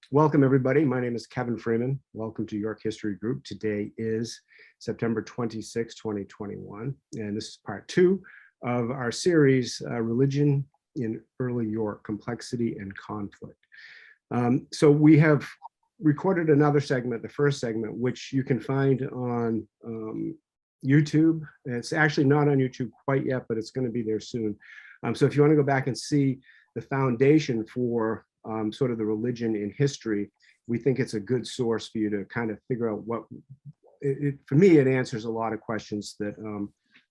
Welcome, everybody. My name is Kevin Freeman. Welcome to York History Group. Today is September 26, 2021, and this is part two of our series, Religion in Early York, Complexity and Conflict. So we have recorded another segment, the first segment, which you can find on YouTube. It's actually not on YouTube quite yet, but it's going to be there soon. So if you want to go back and see the foundation for sort of the religion in history, we think it's a good source for you to kind of figure out what, for me, it answers a lot of questions that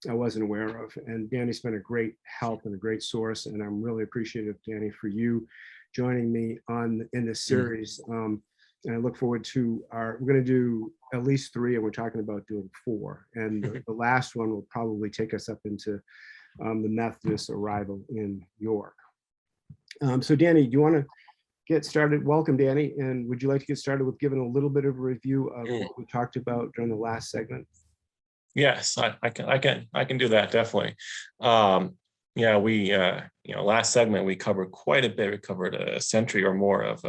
I wasn't aware of. And Danny's been a great help and a great source. And I'm really appreciative, Danny, for you joining me in this series. And I look forward to we're going to do at least 3, and we're talking about doing 4. And the last one will probably take us up into the Methodist arrival in York. So Danny, do you want to get started? Welcome, Danny. And would you like to get started with giving a little bit of a review of what we talked about during the last segment? Yes, I can do that, definitely. Yeah, we last segment we covered quite a bit. We covered a century or more of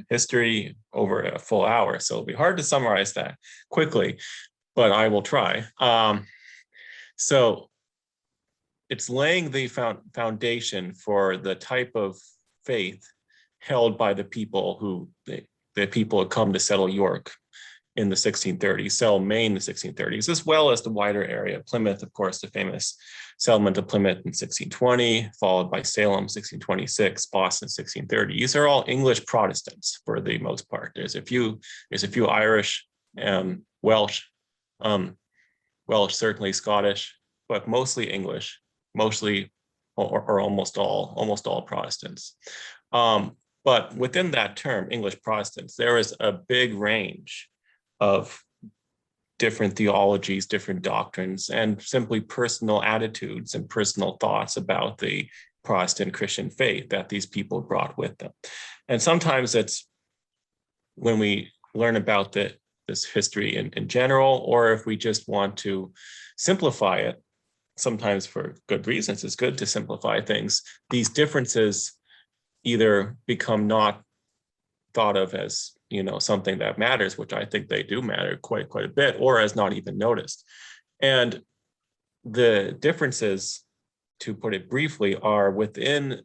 history over a full hour, so it'll be hard to summarize that quickly, but I will try. So it's laying the foundation for the type of faith held by the people who had come to settle York in the 1630s, settle Maine in the 1630s, as well as the wider area. Plymouth, of course, the famous settlement of Plymouth in 1620, followed by Salem 1626, Boston 1630. These are all English Protestants for the most part. There's a few Irish, Welsh, certainly Scottish, but mostly English, mostly or almost all Protestants. But within that term, English Protestants, there is a big range of different theologies, different doctrines, and simply personal attitudes and personal thoughts about the Protestant Christian faith that these people brought with them. And sometimes it's when we learn about this history in general, or if we just want to simplify it, sometimes for good reasons, it's good to simplify things. These differences either become not thought of as something that matters, which I think they do matter quite a bit, or as not even noticed. And the differences, to put it briefly, are within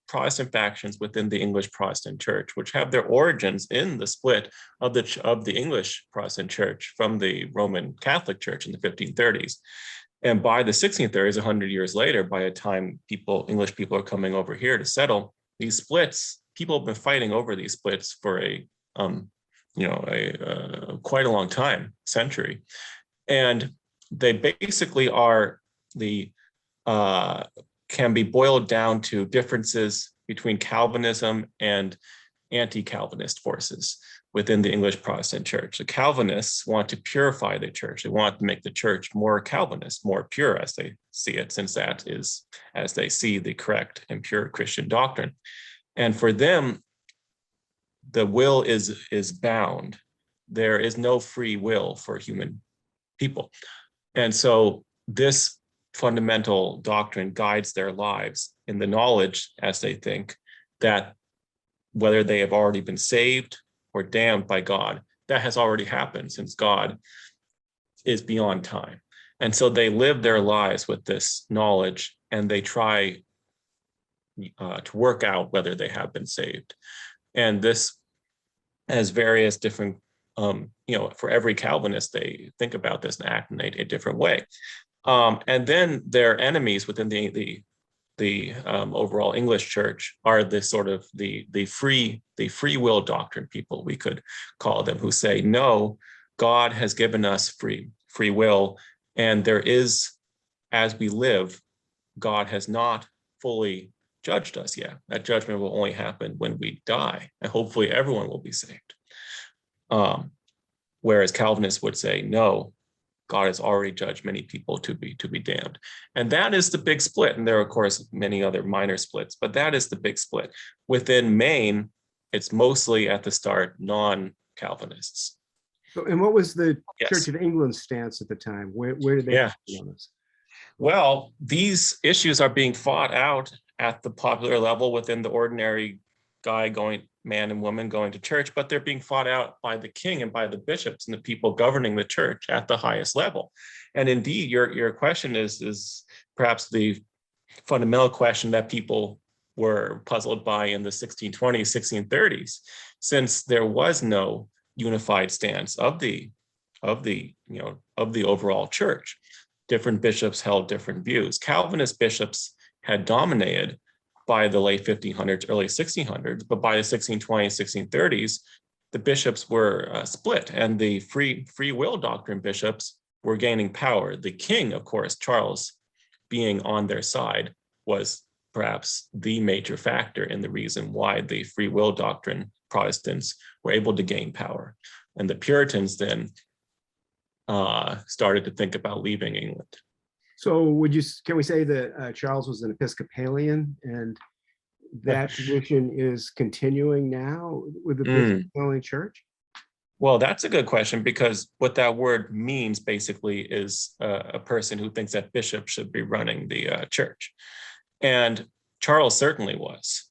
Protestant factions within the English Protestant Church, which have their origins in the split of the English Protestant Church from the Roman Catholic Church in the 1530s. And by the 1630s, 100 years later, by the time English people are coming over here to settle, these splits, people have been fighting over these splits for quite a long time, century. And they basically can be boiled down to differences between Calvinism and anti-Calvinist forces within the English Protestant Church. The Calvinists want to purify the church. They want to make the church more Calvinist, more pure as they see it, since that is as they see the correct and pure Christian doctrine. And for them, the will is bound. There is no free will for human people. And so this fundamental doctrine guides their lives in the knowledge, as they think, that whether they have already been saved or damned by God, that has already happened, since God is beyond time. And so they live their lives with this knowledge, and they try to work out whether they have been saved. And this has various different, for every Calvinist, they think about this and act in a different way. And then their enemies within the overall English church are this sort of the free will doctrine people, we could call them, who say, no, God has given us free will, and there is, as we live, God has not fully judged us yet. That judgment will only happen when we die, and hopefully everyone will be saved. Whereas Calvinists would say, no, God has already judged many people to be damned. And that is the big split. And there are, of course, many other minor splits, but that is the big split. Within Maine, it's mostly at the start non-Calvinists. So, and what was the Church of England's stance at the time? Where did they stand on this? Well, these issues are being fought out at the popular level within the ordinary guy going man and woman going to church, but they're being fought out by the king and by the bishops and the people governing the church at the highest level. And indeed, your question is perhaps the fundamental question that people were puzzled by in the 1620s, 1630s, since there was no unified stance of the overall church. Different bishops held different views. Calvinist bishops had dominated by the late 1500s, early 1600s, but by the 1620s, 1630s, the bishops were split, and the free will doctrine bishops were gaining power. The king, of course, Charles, being on their side, was perhaps the major factor in the reason why the free will doctrine Protestants were able to gain power. And the Puritans then started to think about leaving England. So can we say that Charles was an Episcopalian, and that tradition is continuing now with the Episcopalian Church? Well, that's a good question, because what that word means basically is a person who thinks that bishops should be running the church. And Charles certainly was.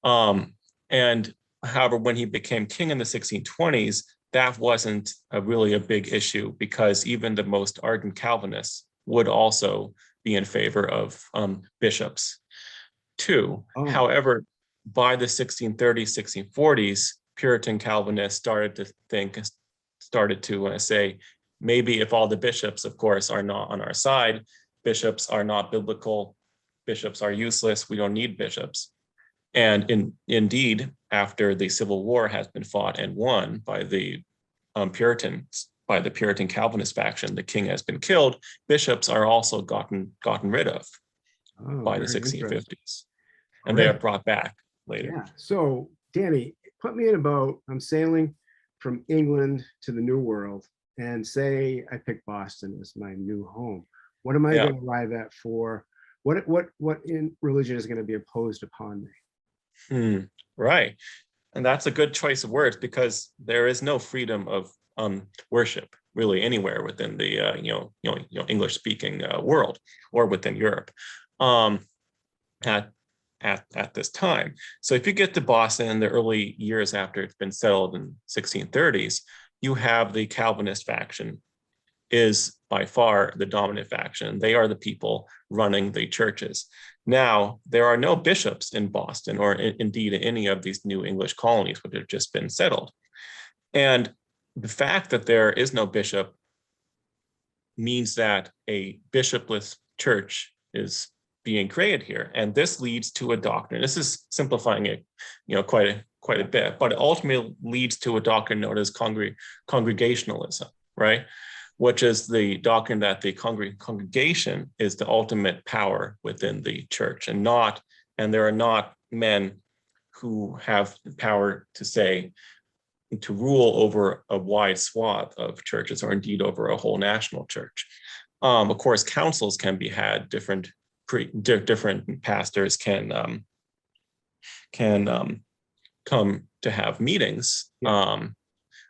And however, when he became king in the 1620s, that wasn't really a big issue, because even the most ardent Calvinists would also be in favor of bishops too. Oh. However, by the 1630s, 1640s, Puritan Calvinists started to say, maybe if all the bishops, of course, are not on our side, bishops are not biblical, bishops are useless, we don't need bishops. And indeed, after the Civil War has been fought and won by the Puritans, by the Puritan Calvinist faction, the king has been killed, bishops are also gotten rid of by the 1650s. And they are brought back later. Yeah. So, Danny, put me in a boat. I'm sailing from England to the New World, and say I pick Boston as my new home. What am I going to arrive at for? What in religion is going to be imposed upon me? Right. And that's a good choice of words, because there is no freedom of worship really anywhere within the English speaking world or within Europe at this time. So if you get to Boston in the early years after it's been settled in 1630s, you have the Calvinist faction is by far the dominant faction. They are the people running the churches. Now, there are no bishops in Boston, or indeed in any of these new English colonies which have just been settled. And the fact that there is no bishop means that a bishopless church is being created here. And this leads to a doctrine. This is simplifying it, quite a bit, but it ultimately leads to a doctrine known as congregationalism, right? Which is the doctrine that the congregation is the ultimate power within the church, and there are not men who have power to rule over a wide swath of churches, or indeed over a whole national church. Of course, councils can be had. Different pastors can come to have meetings,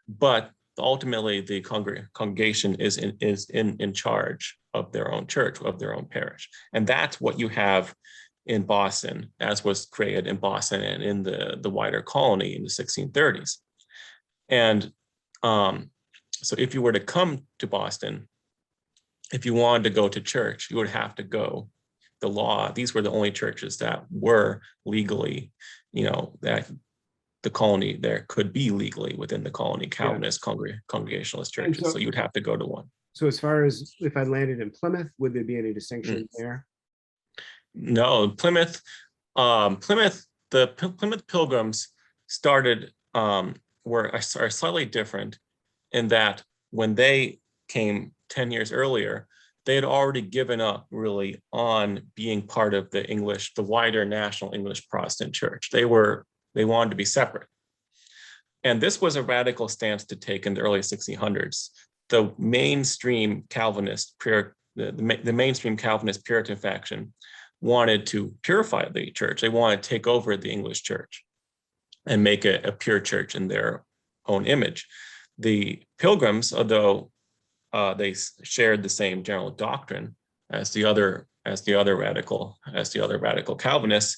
but ultimately the congregation is in charge of their own church, of their own parish. And that's what you have in Boston, as was created in Boston and in the wider colony in the 1630s. And so if you were to come to Boston, if you wanted to go to church, you would have to go. The law, these were the only churches that were legally, that the colony there could be legally within the colony, Calvinist, Congregationalist churches. So you'd have to go to one. So as far as if I landed in Plymouth, would there be any distinction there? No, Plymouth, the Plymouth Pilgrims started, are slightly different in that when they came 10 years earlier, they had already given up really on being part of the wider national English Protestant church. They wanted to be separate. And this was a radical stance to take in the early 1600s. The mainstream Calvinist, the mainstream Calvinist Puritan faction wanted to purify the church. They wanted to take over the English church and make it a pure church in their own image. The Pilgrims, although they shared the same general doctrine as the other radical Calvinists,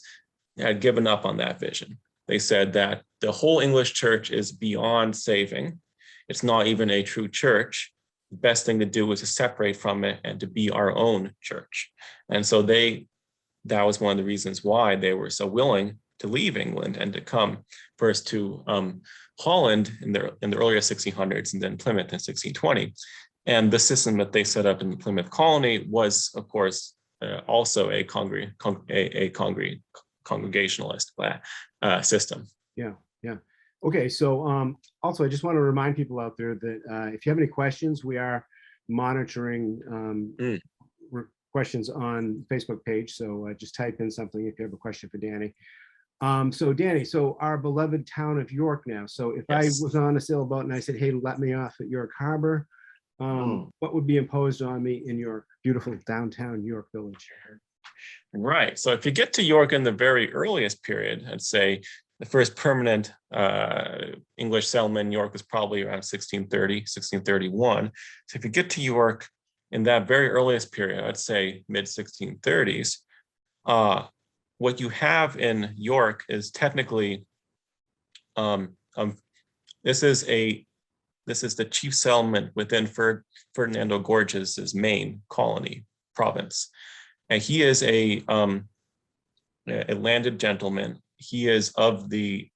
had given up on that vision. they said that the whole English church is beyond saving. It's not even a true church. The best thing to do is to separate from it and to be our own church. And so that was one of the reasons why they were so willing to leave England and to come first to Holland in the earlier 1600s and then Plymouth in 1620. And the system that they set up in the Plymouth colony was, of course, also a congregationalist system. Yeah, yeah. Okay, so also I just want to remind people out there that if you have any questions, we are monitoring questions on Facebook page. So just type in something if you have a question for Danny. So Danny, so our beloved town of York now. So if I was on a sailboat and I said, hey, let me off at York Harbor, what would be imposed on me in York, beautiful downtown York Village? Right. So if you get to York in the very earliest period, I'd say the first permanent English settlement in York was probably around 1630, 1631. So if you get to York in that very earliest period, I'd say mid-1630s, what you have in York is technically, this is the chief settlement within Ferdinando Gorges' Maine colony province. And he is a landed gentleman. He is of the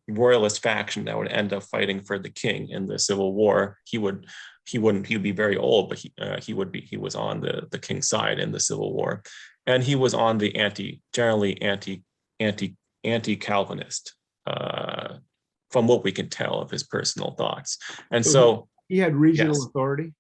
royalist faction that would end up fighting for the king in the Civil War. He would be very old, but he was on the king's side in the Civil War. And he was on the generally anti-Calvinist, from what we can tell of his personal thoughts. And so he had regional authority.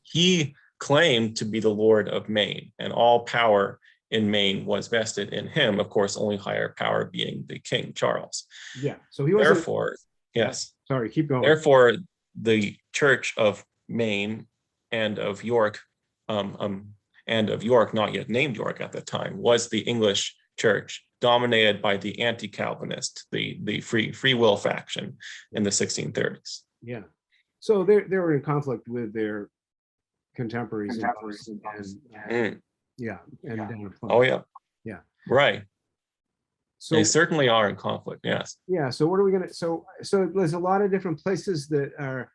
He claimed to be the Lord of Maine, and all power in Maine was vested in him. Of course, only higher power being the King Charles. Yeah. So he was. Therefore, yes. Sorry, keep going. Therefore, the Church of Maine and of York, not yet named York at the time, was the English church, dominated by the anti-Calvinist, the free will faction in the 1630s. Yeah. So they were in conflict with their contemporaries. Yeah. Oh yeah. Yeah. Right. So they certainly are in conflict. Yes. Yeah. So what are we gonna? So there's a lot of different places that are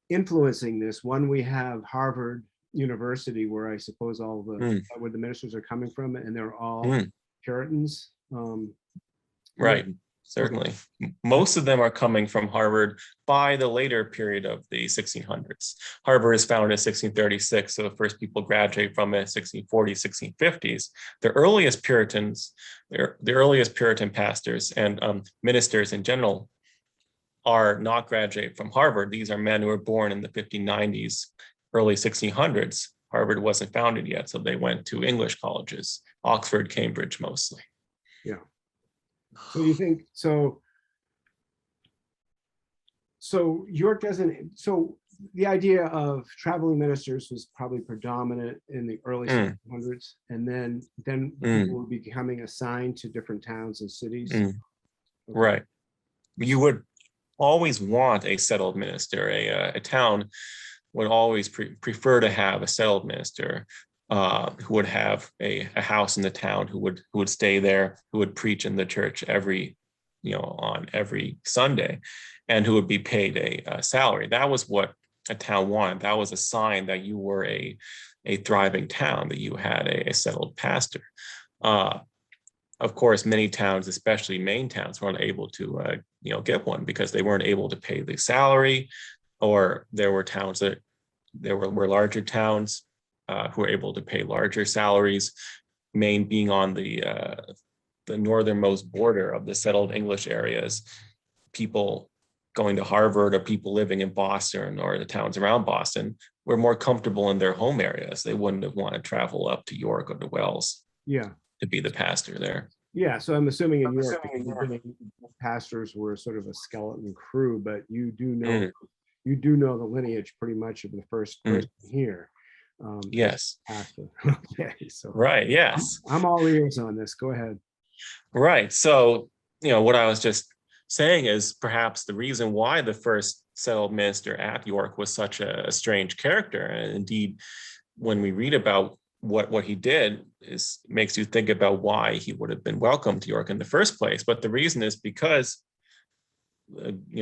influencing this. One, we have Harvard University, where I suppose all where the ministers are coming from, and they're all Puritans. Right. Certainly. Most of them are coming from Harvard by the later period of the 1600s. Harvard is founded in 1636, so the first people graduate from it 1640s, 1650s. The earliest Puritans, the earliest Puritan pastors and ministers in general are not graduate from Harvard. These are men who were born in the 1590s, early 1600s. Harvard wasn't founded yet, so they went to English colleges, Oxford, Cambridge mostly. Yeah. So you think so York doesn't, so the idea of traveling ministers was probably predominant in the early 1600s, and then people were becoming assigned to different towns and cities. Okay. Right. You would always want a settled minister. A town would always prefer to have a settled minister who would have a house in the town, who would stay there, who would preach in the church on every Sunday, and who would be paid a salary. That was what a town wanted. That was a sign that you were a thriving town, that you had a settled pastor. Of course, many towns, especially Maine towns, weren't able to get one because they weren't able to pay the salary, or there were towns that were larger towns who were able to pay larger salaries. Maine being on the northernmost border of the settled English areas, people going to Harvard or people living in Boston or the towns around Boston were more comfortable in their home areas. They wouldn't have wanted to travel up to York or to Wells to be the pastor there. Yeah, so I'm assuming in York, pastors were sort of a skeleton crew, but you do know the lineage pretty much of the first person here. Yes. Okay, so right. Yes. I'm all ears on this. Go ahead. Right. So, what I was just saying is perhaps the reason why the first settled minister at York was such a strange character. And indeed, when we read about what he did is makes you think about why he would have been welcomed to York in the first place. But the reason is because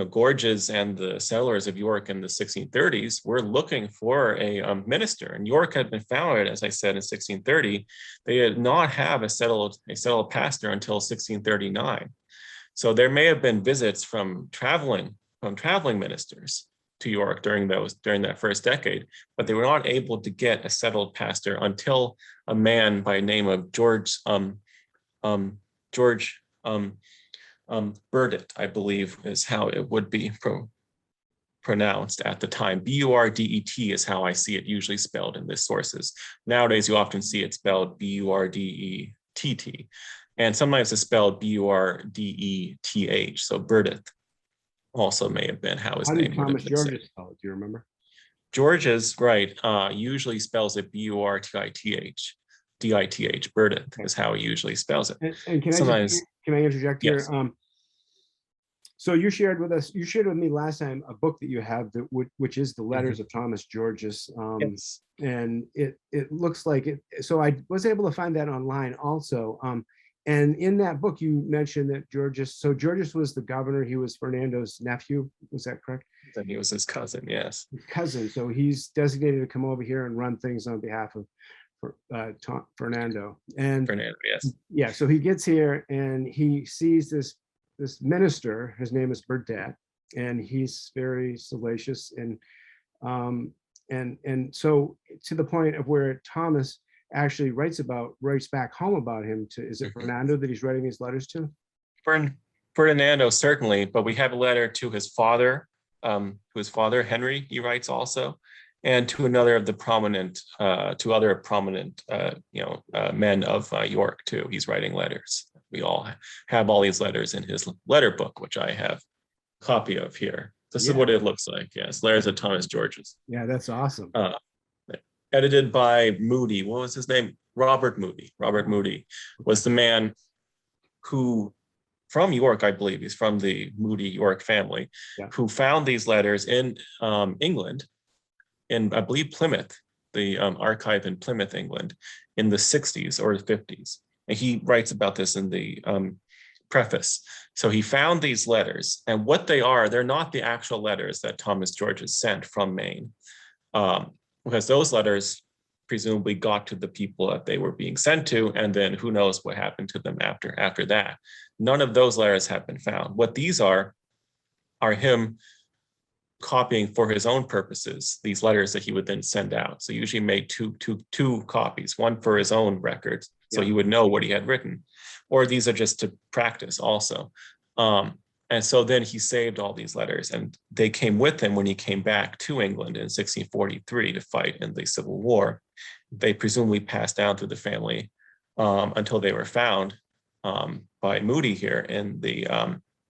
Gorges and the settlers of York in the 1630s were looking for a minister, and York had been founded, as I said, in 1630. They did not have a settled pastor until 1639. So there may have been visits from traveling ministers to York during that first decade, but they were not able to get a settled pastor until a man by the name of George Burdet, I believe, is how it would be pronounced at the time. Burdet is how I see it usually spelled in the sources. Nowadays, you often see it spelled Burdett, and sometimes it's spelled Burdeth. So Burdet also may have been how his name would have been said. Georges spell it? Do you remember? Georges, right, usually spells it Burtith. Dith, Burdet is how he usually spells it. And can I interject here? Yes. So you shared with me last time a book that you have which is the letters of Thomas Gorges. Yes. And it looks like it. So I was able to find that online also. And in that book, you mentioned that Gorges was the governor. He was Fernando's nephew. Was that correct? Then he was his cousin, yes. His cousin. So he's designated to come over here and run things on behalf of Fernando. And Fernando, yes. Yeah, so he gets here and he sees this minister. His name is Burdet, and he's very salacious and so to the point of where Thomas actually writes back home about him to, is it Fernando that he's writing these letters to? Fernando, certainly, but we have a letter to his father, Henry, he writes also, and to another of the prominent, men of York too. He's writing letters. We all have all these letters in his letter book, which I have a copy of here. This is what it looks like. Yes, letters of Thomas Gorges. Yeah, that's awesome. Edited by Moody. What was his name? Robert Moody. Robert Moody was the man who, from York, I believe, he's from the Moody York family, who found these letters in England, in, I believe, Plymouth, the archive in Plymouth, England, in the 60s or 50s. And he writes about this in the preface. So he found these letters, and what they are, they're not the actual letters that Thomas Gorges sent from Maine, because those letters presumably got to the people that they were being sent to, and then who knows what happened to them after that. None of those letters have been found. What these are him copying for his own purposes these letters that he would then send out. So he usually made two copies, one for his own records, so he would know what he had written, or these are just to practice also. And so then he saved all these letters, and they came with him when he came back to England in 1643 to fight in the Civil War. They presumably passed down through the family until they were found by Moody here in the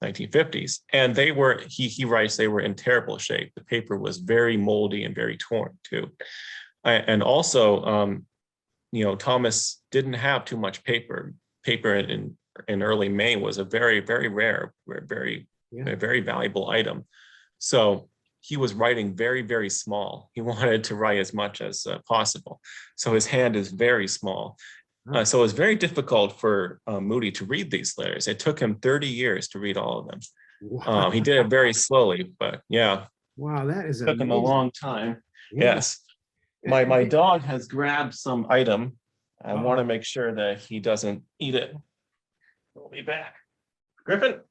1950s. And they were, he writes, they were in terrible shape. The paper was very moldy and very torn too. And also, Thomas didn't have too much paper. Paper in early Maine was a very, very rare, very valuable item. So he was writing very, very small. He wanted to write as much as possible. So his hand is very small. So it was very difficult for Moody to read these letters. It took him 30 years to read all of them. Wow. He did it very slowly, but yeah. Wow, that is took him a long time. Yeah. Yes. My dog has grabbed some item. I want to make sure that he doesn't eat it. We'll be back. Griffin,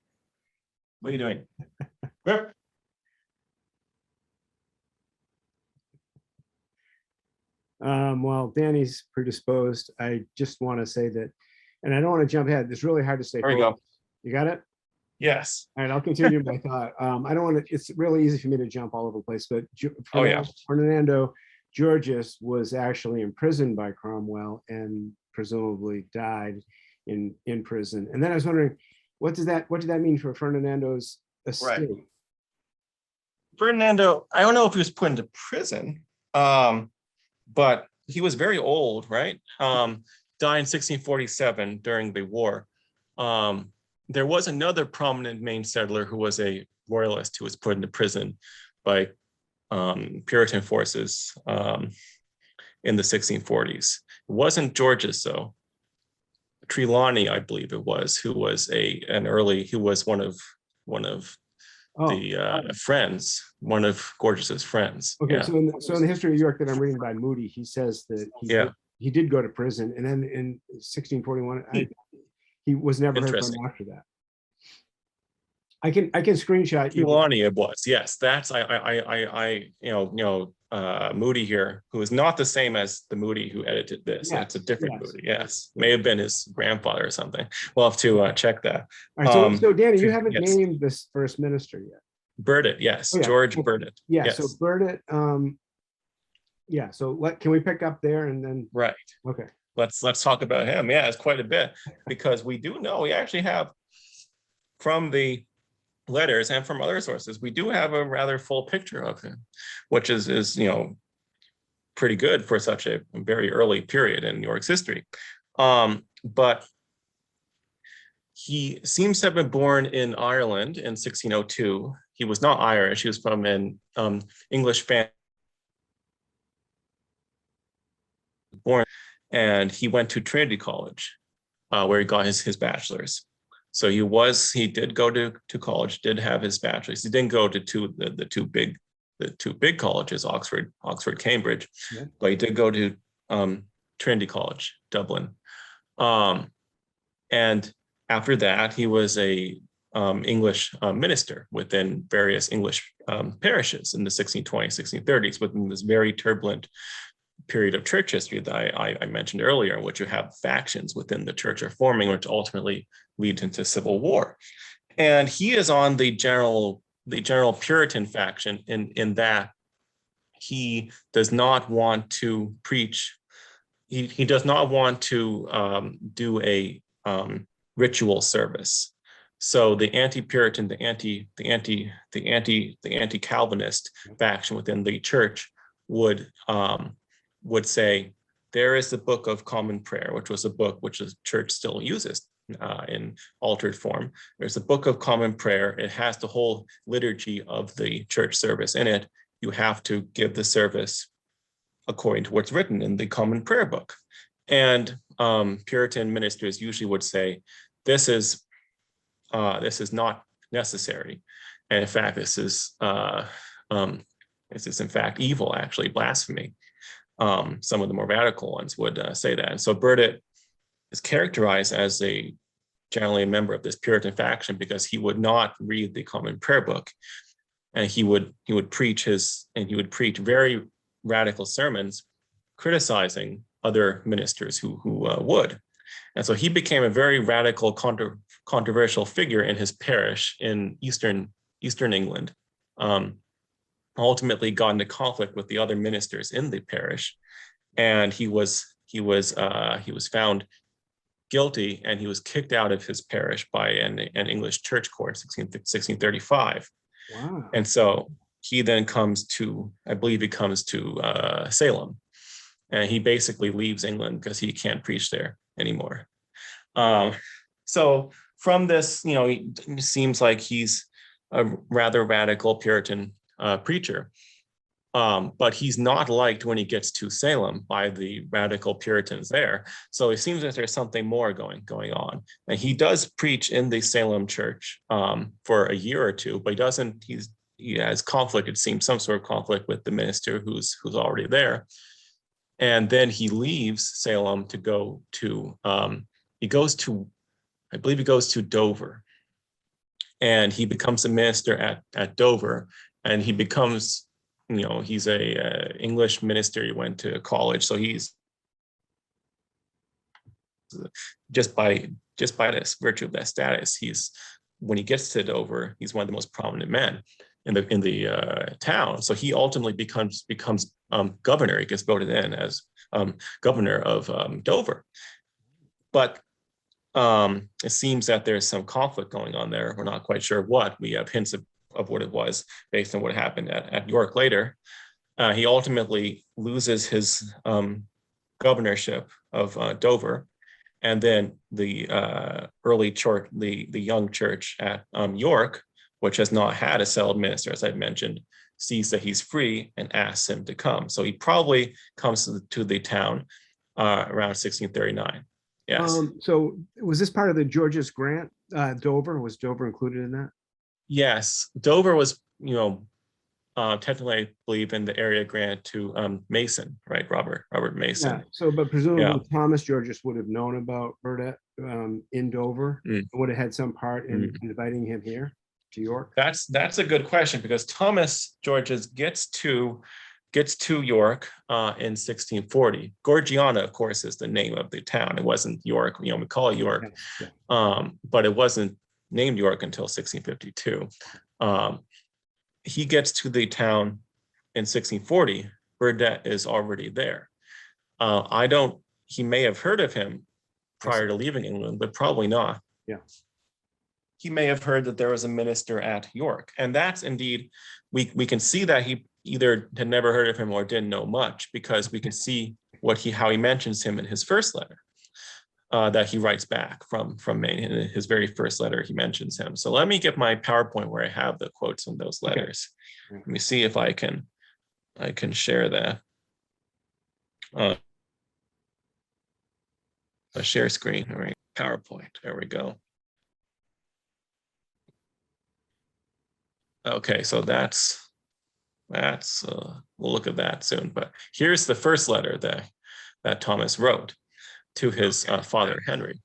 what are you doing? Griff. Well, Danny's predisposed. I just want to say that, and I don't want to jump ahead. It's really hard to stay. There we go. You got it? Yes. All right, I'll continue my thought. I don't want to, it's really easy for me to jump all over the place, but Fernando Gorges was actually imprisoned by Cromwell and presumably died in prison. And then I was wondering, what did that mean for Fernando's estate? Right. Fernando, I don't know if he was put into prison, but he was very old, right? Died in 1647 during the war. There was another prominent Maine settler who was a royalist who was put into prison by Puritan forces. in the 1640s. It wasn't Gorges, though. Trelawney, I believe it was, who was one of Oh, the friends, one of Gorges's friends. okay. Yeah. So in the history of York that I'm reading by Moody, he says that he did go to prison, and then in 1641, he was never heard from after that. I can screenshot you. Trelawney it was, yes. That's Moody here, who is not the same as the Moody who edited this. Yes, it's a different Moody. Yes, may have been his grandfather or something. We'll have to check that. All right, so Danny, you haven't named this first minister yet. Burdet, yes, George Burdet. Yeah, yes. So Burdet. Yeah, so can we pick up there and then? Right. Okay. Let's talk about him. Yeah, it's quite a bit, because we do know we actually have, from the letters and from other sources, we do have a rather full picture of him, which is pretty good for such a very early period in York's history. But he seems to have been born in Ireland in 1602. He was not Irish. He was from an English family. Born, and he went to Trinity College, where he got his bachelor's. So he did go to college, did have his bachelor's. He didn't go to the two big colleges, Oxford, Cambridge, but he did go to Trinity College, Dublin. And after that, he was a English minister within various English parishes in the 1620s, 1630s, within this very turbulent period of church history that I mentioned earlier, in which you have factions within the church are forming, which ultimately leads into civil war. And he is on the general Puritan faction in that he does not want to preach. He does not want to do a ritual service. So the anti-Puritan, the anti-Calvinist faction within the church would say, there is the Book of Common Prayer, which was a book which the church still uses in altered form. There's a Book of Common Prayer. It has the whole liturgy of the church service in it. You have to give the service according to what's written in the Common Prayer book. And Puritan ministers usually would say, this is not necessary. And in fact, this is in fact evil, actually, blasphemy. Some of the more radical ones would say that. And so Burdet is characterized as generally a member of this Puritan faction because he would not read the Common Prayer book, and he would preach very radical sermons criticizing other ministers who would. And so he became a very radical, controversial figure in his parish in Eastern England. Ultimately got into conflict with the other ministers in the parish, and he was found guilty, and he was kicked out of his parish by an English church court, 1635. Wow. And so he then comes to Salem, and he basically leaves England because he can't preach there anymore. So from this, it seems like he's a rather radical Puritan preacher, but he's not liked when he gets to Salem by the radical Puritans there. So it seems that there's something more going on. And he does preach in the Salem church for a year or two, but he has conflict. It seems some sort of conflict with the minister who's already there. And then he leaves Salem to go to he goes to Dover, and he becomes a minister at Dover. And he becomes, he's a English minister. He went to college, so he's just by this virtue of that status, when he gets to Dover, he's one of the most prominent men in the town. So he ultimately becomes governor. He gets voted in as governor of Dover. But it seems that there's some conflict going on there. We're not quite sure what. We have hints of what it was based on what happened at York later. He ultimately loses his governorship of Dover, and then the early church, the young church at York, which has not had a settled minister, as I've mentioned, sees that he's free and asks him to come. So he probably comes to the town around 1639. Yes. So was this part of the Gorges grant? Dover, was Dover included in that? Yes, Dover was, technically, I believe, in the area grant to Mason, right? Robert Mason. Yeah. So, but presumably Yeah. Thomas Gorges would have known about Burdet in Dover, would have had some part in inviting him here to York. That's a good question, because Thomas Gorges gets to York in 1640. Gorgiana, of course, is the name of the town. It wasn't York. We call it York, but it wasn't named York until 1652. He gets to the town in 1640. Burdet is already there. He may have heard of him prior to leaving England, but probably not. Yeah. He may have heard that there was a minister at York. And that's indeed, we can see that he either had never heard of him or didn't know much, because we can see how he mentions him in his first letter that he writes back from Maine. In his very first letter, he mentions him. So let me get my PowerPoint where I have the quotes from those letters. Okay. Let me see if I can share that. A share screen, all right, PowerPoint, there we go. Okay, so we'll look at that soon, but here's the first letter that Thomas wrote to his father, Henry.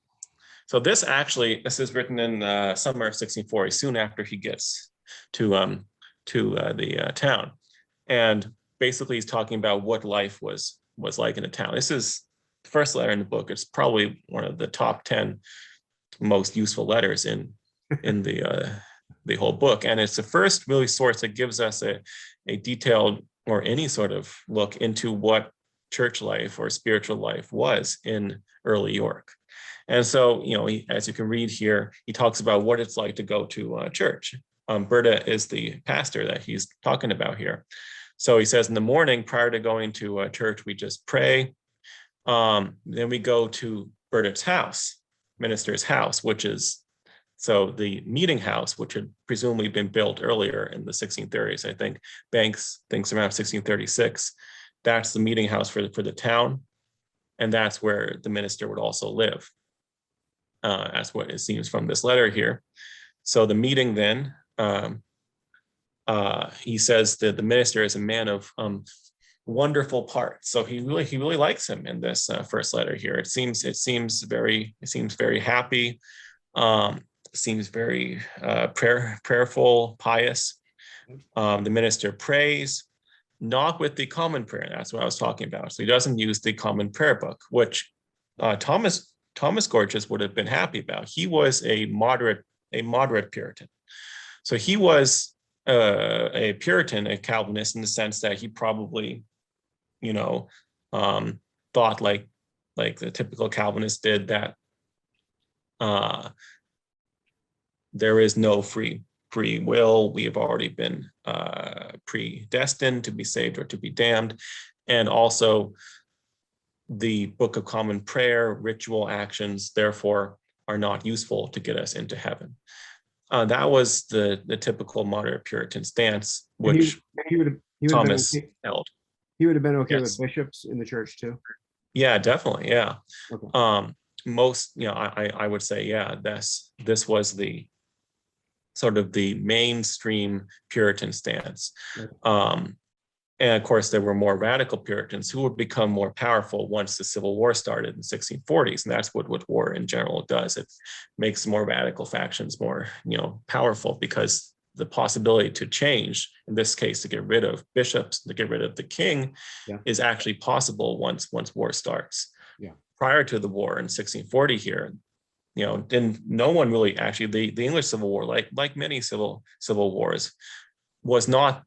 So this is written in summer of 1640, soon after he gets to the town. And basically he's talking about what life was like in the town. This is the first letter in the book. It's probably one of the top 10 most useful letters in the whole book. And it's the first really source that gives us a detailed or any sort of look into what church life or spiritual life was in early York. And so, as you can read here, he talks about what it's like to go to church. Burdet is the pastor that he's talking about here. So he says, in the morning, prior to going to church, we just pray. Then we go to Burdet's house, minister's house, which is the meeting house, which had presumably been built earlier in the 1630s. I think Banks thinks around 1636. That's the meeting house for the town. And that's where the minister would also live. That's what it seems from this letter here. So the meeting then, he says that the minister is a man of wonderful parts. So he really likes him in this first letter here. It seems very happy. Seems very prayerful, pious. The minister prays, not with the common prayer. That's what I was talking about. So he doesn't use the common prayer book, which Thomas Gorges would have been happy about. He was a moderate Puritan. So he was a Puritan, a Calvinist, in the sense that he probably, thought like the typical Calvinist did, that there is no free will. We have already been predestined to be saved or to be damned. And also the Book of Common Prayer, ritual actions, therefore, are not useful to get us into heaven. That was the typical moderate Puritan stance, which Thomas held. He would have been okay with bishops in the church too? Yeah, definitely, yeah. Okay. Most, I would say, yeah, this was the sort of the mainstream Puritan stance. Right. And of course, there were more radical Puritans who would become more powerful once the Civil War started in the 1640s. And that's what war in general does. It makes more radical factions more, powerful, because the possibility to change, in this case, to get rid of bishops, to get rid of the king, is actually possible once war starts. Yeah. Prior to the war in 1640 here, then no one really actually, the English Civil War, like many civil wars, was not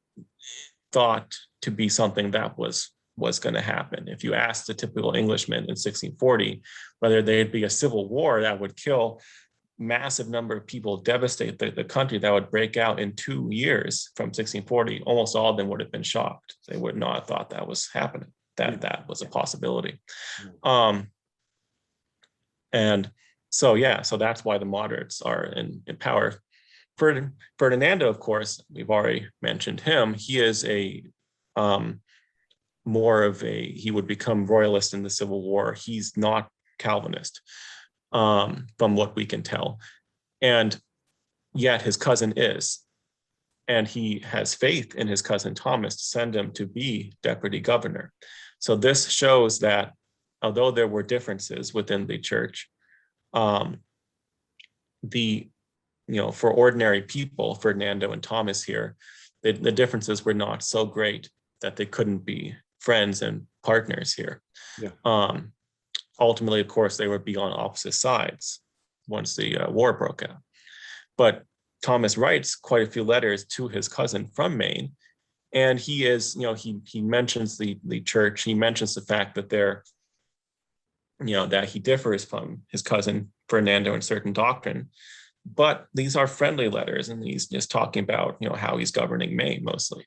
thought to be something that was going to happen. If you asked the typical Englishman in 1640 whether there'd be a civil war that would kill massive number of people, devastate the country, that would break out in 2 years from 1640, almost all of them would have been shocked. They would not have thought that was happening, that was a possibility. And so that's why the moderates are in power Ferdinando, of course, we've already mentioned him. He is a he would become royalist in the Civil War. He's not Calvinist, from what we can tell. And yet his cousin is. And he has faith in his cousin Thomas to send him to be deputy governor. So this shows that although there were differences within the church, for ordinary people, Ferdinando and Thomas here, the differences were not so great that they couldn't be friends and partners here. Yeah. Ultimately, of course, they would be on opposite sides once the war broke out. But Thomas writes quite a few letters to his cousin from Maine, and he is, he mentions the church. He mentions the fact that that he differs from his cousin Fernando in certain doctrine. But these are friendly letters, and he's just talking about, how he's governing Maine mostly.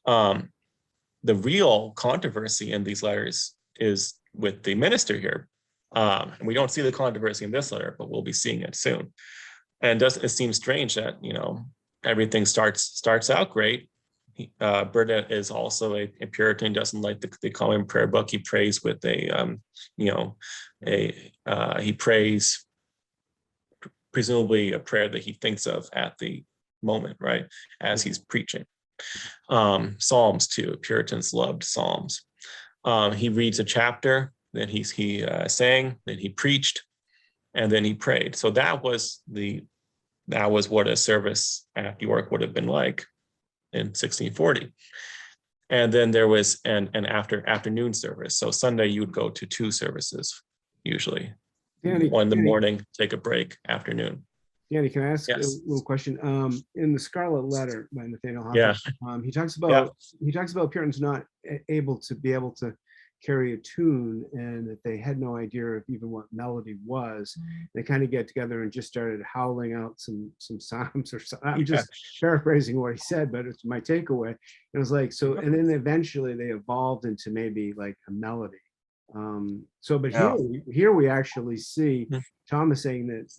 The real controversy in these letters is with the minister here. And we don't see the controversy in this letter, but we'll be seeing it soon. And it seems strange that, everything starts out great. Burdet is also a Puritan, doesn't like the common prayer book. He prays with he prays presumably a prayer that he thinks of at the moment, right, as he's preaching. Psalms too, Puritans loved Psalms. He reads a chapter, then he sang, then he preached, and then he prayed. So that was what a service at York would have been like in 1640. And then there was an afternoon service. So Sunday you would go to two services usually. One in the morning, take a break, afternoon. Danny, can I ask a little question? In the Scarlet Letter by Nathaniel Hawthorne, he talks about Puritans not able to carry a tune, and that they had no idea of even what melody was. They kind of get together and just started howling out some psalms or something. I'm just paraphrasing what he said, but it's my takeaway. It was like, so, and then eventually they evolved into maybe like a melody. Here we actually see Thomas saying that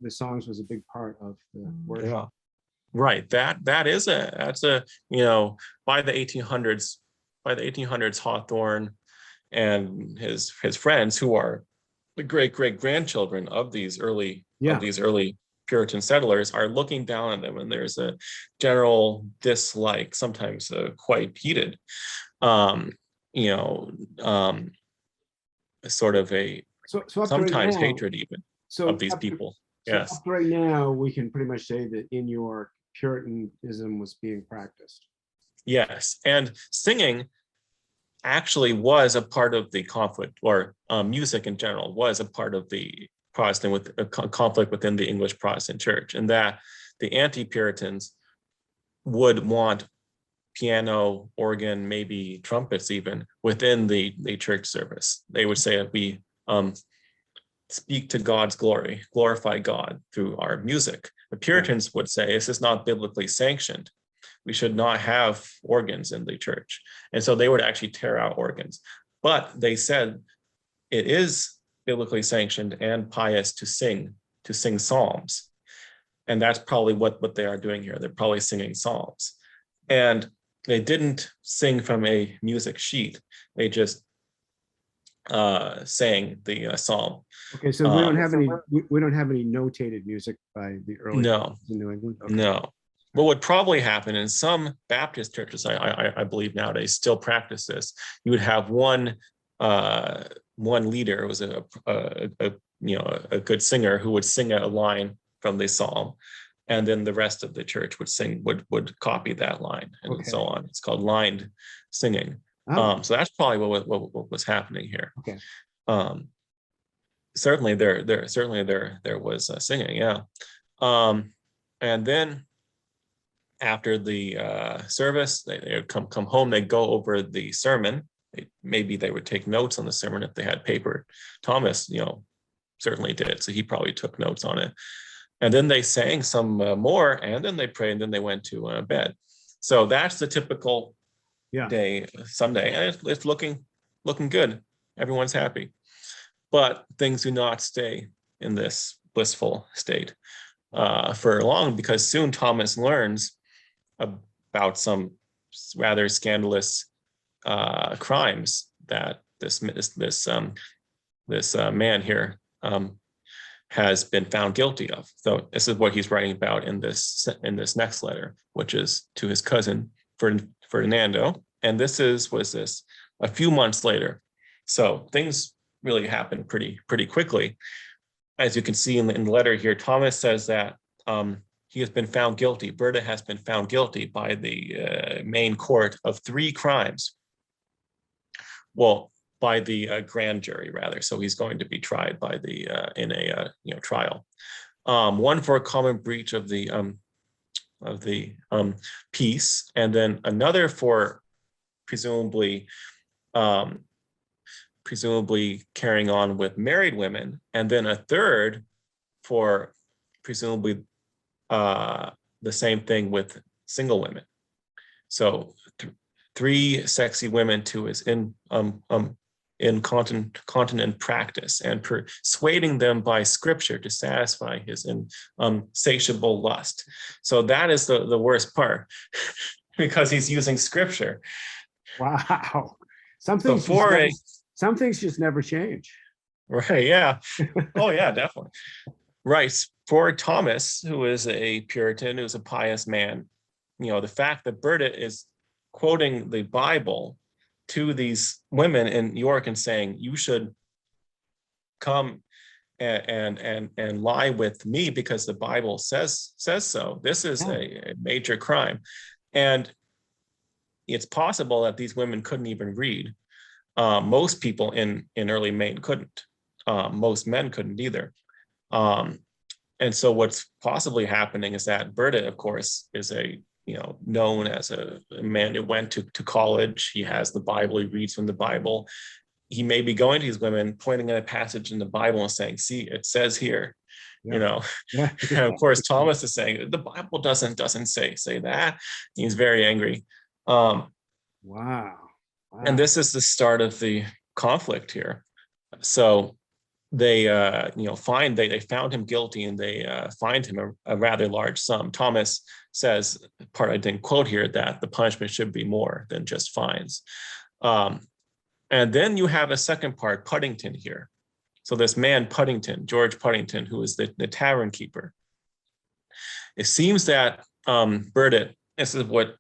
the songs was a big part of the worship. Yeah. Right. That's a by the 1800s, Hawthorne and his friends, who are the great grandchildren of these early Puritan settlers, are looking down on them, and there's a general dislike, sometimes quite heated. Sort of a sometimes hatred even of these people. Yes. Up right now, we can pretty much say that in York, Puritanism was being practiced. Yes, and singing actually was a part of the conflict, or music in general was a part of the Protestant conflict within the English Protestant Church, and that the anti-Puritans would want piano, organ, maybe trumpets even within the church service. They would say that we speak to God's glory, glorify God through our music. The Puritans would say this is not biblically sanctioned. We should not have organs in the church. And so they would actually tear out organs. But they said it is biblically sanctioned and pious to sing psalms. And that's probably what they are doing here. They're probably singing psalms. And they didn't sing from a music sheet. They just sang the psalm. Okay, so we don't have any notated music by the early in New England. Okay. No. What would probably happen in some Baptist churches, I believe nowadays still practice this. You would have one leader, was a good singer, who would sing a line from the psalm, and then the rest of the church would copy that line, and so on. It's called lined singing. So that's probably what was happening here. Okay. Certainly there was singing, yeah. And then after the service, they would come home. They'd go over the sermon. Maybe they would take notes on the sermon if they had paper. Thomas, certainly did, so he probably took notes on it. And then they sang some more, and then they prayed, and then they went to bed. So that's the typical day, Sunday, and it's looking good. Everyone's happy, but things do not stay in this blissful state. for long, because soon Thomas learns about some rather scandalous crimes that this man here has been found guilty of. So this is what he's writing about in this next letter, which is to his cousin Ferdinando. And this was this a few months later. So things really happened pretty quickly. As you can see in the letter here, Thomas says that he has been found guilty. Burdet has been found guilty by the Maine court of 3 crimes. Well, by the grand jury rather. So he's going to be tried by the in a trial. One for a common breach of the peace, and then another for presumably carrying on with married women, and then a third for presumably the same thing with single women. So 3 sexy women to his incontinent practice, and persuading them by scripture to satisfy his insatiable lust. So that is the worst part, because he's using scripture. Wow. Some things just never change. Right, yeah. Oh yeah, definitely. Right. For Thomas, who is a Puritan, who's a pious man, the fact that Burdet is quoting the Bible to these women in York and saying, you should come and lie with me because the Bible says so. This is a major crime. And it's possible that these women couldn't even read. Most people in early Maine couldn't. Most men couldn't either. And so what's possibly happening is that Burdet, of course, is known as a man who went to college. He has the Bible, he reads from the Bible. He may be going to these women, pointing at a passage in the Bible and saying, see, it says here, Yeah. And of course, Thomas is saying, the Bible doesn't say that. He's very angry. Wow. And this is the start of the conflict here. So they found him guilty, and they fined him a rather large sum. Thomas says, part I didn't quote here, that the punishment should be more than just fines. And then you have a second part, Puddington here. So this man Puddington, George Puddington, who is the tavern keeper. It seems that Burdet, this is what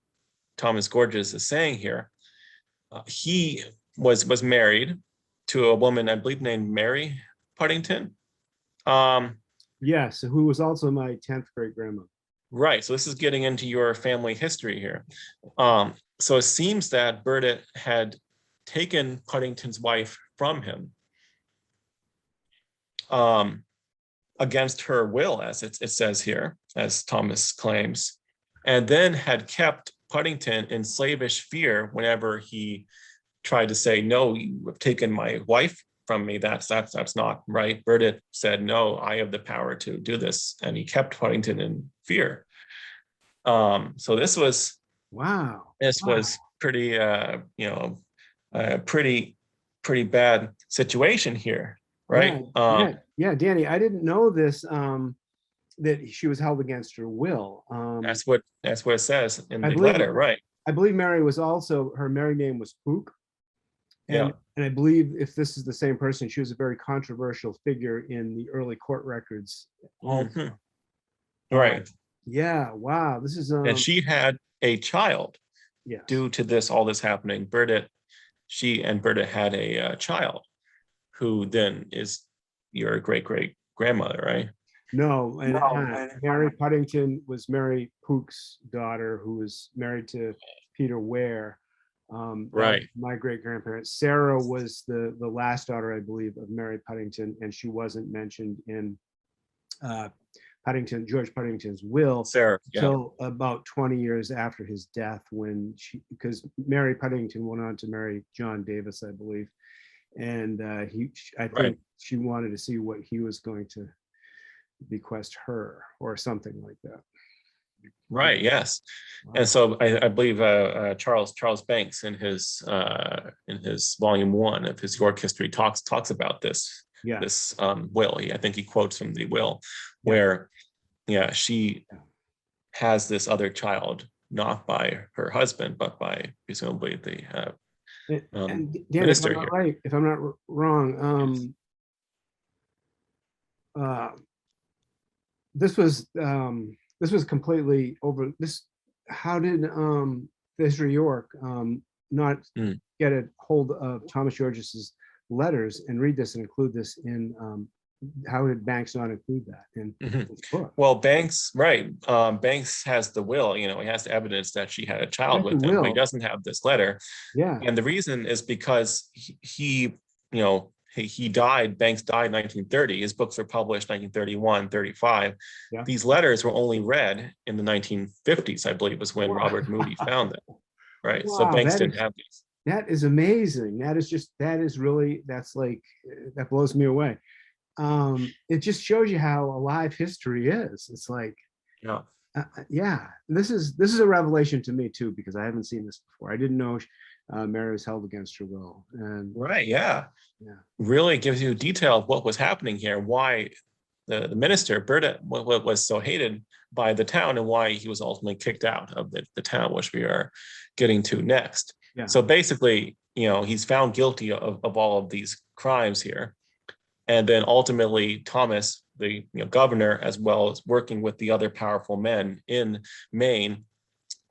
Thomas Gorges is saying here, he was married to a woman, I believe, named Mary Puddington. Yes, who was also my 10th great grandmother. Right. So this is getting into your family history here. So it seems that Burdet had taken Puddington's wife from him against her will, as it says here, as Thomas claims, and then had kept Puddington in slavish fear whenever he tried to say, no, you have taken my wife from me. That's not right. Burdet said, no, I have the power to do this, and he kept Puddington in fear. So this was was pretty pretty bad situation here, right? Yeah, Danny, I didn't know this, that she was held against her will. That's what it says in the letter, right? I believe Mary was also, her married name was Pook. And I believe, if this is the same person, she was a very controversial figure in the early court records. Right. Yeah. Wow. This is and she had a child. Yes. Due to all this happening. She and Burdet had a child, who then is your great grandmother, right? No, and Mary Puddington was Mary Pook's daughter, who was married to Peter Ware. Right. My great grandparents. Sarah was the last daughter, I believe, of Mary Puddington, and she wasn't mentioned in George Puddington's will till about 20 years after his death, because Mary Puddington went on to marry John Davis, I believe, and I think she wanted to see what he was going to bequest her, or something like that. Right. Yes. Wow. And so I believe Charles Banks in his volume 1 of his York history talks about this. Yeah. This will. I think he quotes from the will, where she has this other child, not by her husband, but by presumably the and Dan, minister here. right, if I'm not wrong, this was completely over this. How did Fisher York not get a hold of Thomas Gorges's letters and read this and include this in how did Banks not include that in his book? Well, Banks, right. Banks has the will, he has the evidence that she had a child with him, but he doesn't have this letter. Yeah. And the reason is because he died, Banks died in 1930. His books were published 1931, 35. Yeah. These letters were only read in the 1950s, I believe, was when Robert Moody found them. Right. Wow, so Banks didn't have these. That is amazing. That blows me away. It just shows you how alive history is. It's like, this is a revelation to me too, because I haven't seen this before. I didn't know Mary was held against her will. And really gives you detail of what was happening here, why the minister Burdet was so hated by the town, and why he was ultimately kicked out of the town, which we are getting to next. Yeah. So basically, he's found guilty of all of these crimes here. And then ultimately, Thomas, the governor, as well as working with the other powerful men in Maine,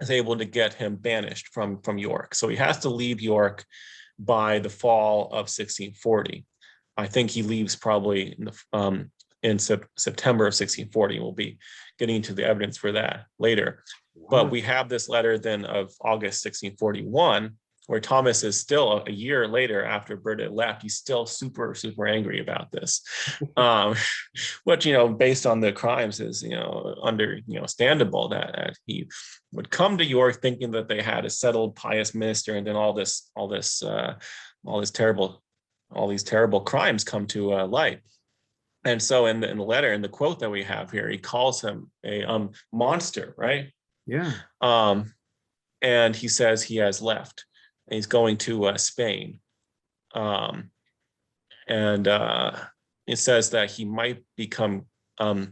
is able to get him banished from York. So he has to leave York by the fall of 1640. I think he leaves probably in September of 1640. We'll be getting into the evidence for that later. Wow. But we have this letter then of August 1641, where Thomas is still a year later after Burdet left, he's still super, super angry about this, which, based on the crimes is, understandable that he would come to York thinking that they had a settled, pious minister, and then all these terrible crimes come to light. And so in the letter, in the quote that we have here, he calls him a monster, right? Yeah. And he says he has left. He's going to Spain, and it says that he might become a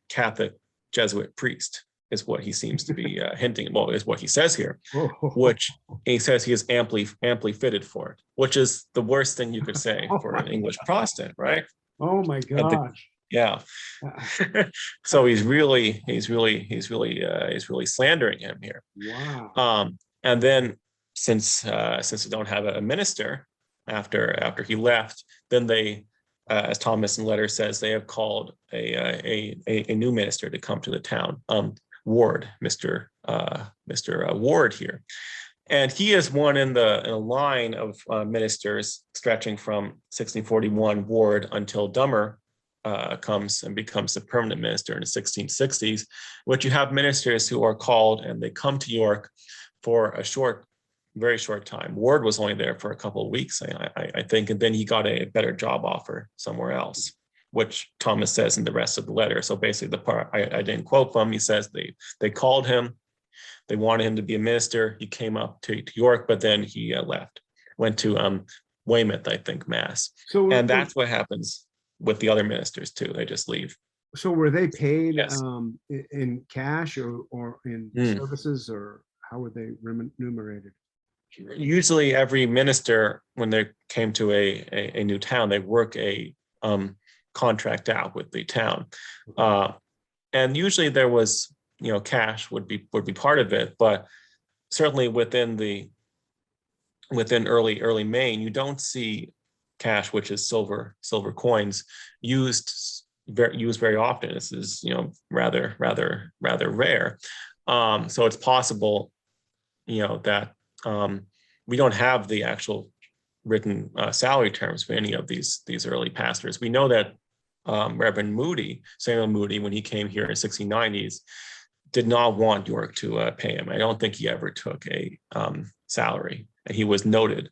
Catholic Jesuit priest, is what he seems to be hinting. Well, is what he says here, which he says he is amply fitted for it, which is the worst thing you could say for an English Protestant, right? Oh my gosh. Yeah. So he's really slandering him here. Wow. And then since we don't have a minister after he left, then they, as Thomas in the letter says, they have called a new minister to come to the town, Ward, Mr. Ward here. And he is one in a line of ministers stretching from 1641 Ward until Dummer comes and becomes the permanent minister in the 1660s, which you have ministers who are called and they come to York for a very short time. Ward was only there for a couple of weeks, I think, and then he got a better job offer somewhere else, which Thomas says in the rest of the letter. So basically the part I didn't quote from, he says they called him, they wanted him to be a minister. He came up to York, but then he left, went to Weymouth, I think, Mass. And that's what happens with the other ministers too. They just leave. So were they paid in cash or in services, or how were they remunerated? Usually every minister, when they came to a new town, they work a contract out with the town. And usually there was, cash would be part of it, but certainly within early Maine, you don't see cash, which is silver coins, used very often. This is rather rare. So it's possible that we don't have the actual written salary terms for any of these early pastors. We know that Reverend Moody, Samuel Moody, when he came here in the 1690s, did not want York to pay him. I don't think he ever took a salary, and he was noted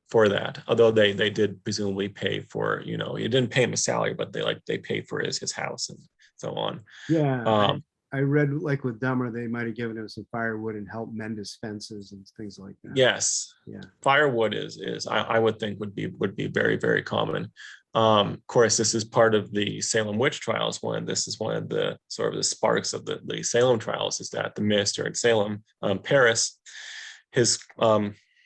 for that. Although they did presumably pay for, he didn't pay him a salary, but they paid for his house and so on. Yeah. I read like with Dummer, they might have given him some firewood and helped mend his fences and things like that. Yes. Yeah. Firewood is I would think would be very, very common. Of course, this is part of the Salem witch trials. This is one of the sort of the sparks of the Salem trials, is that the minister in Salem, Paris, his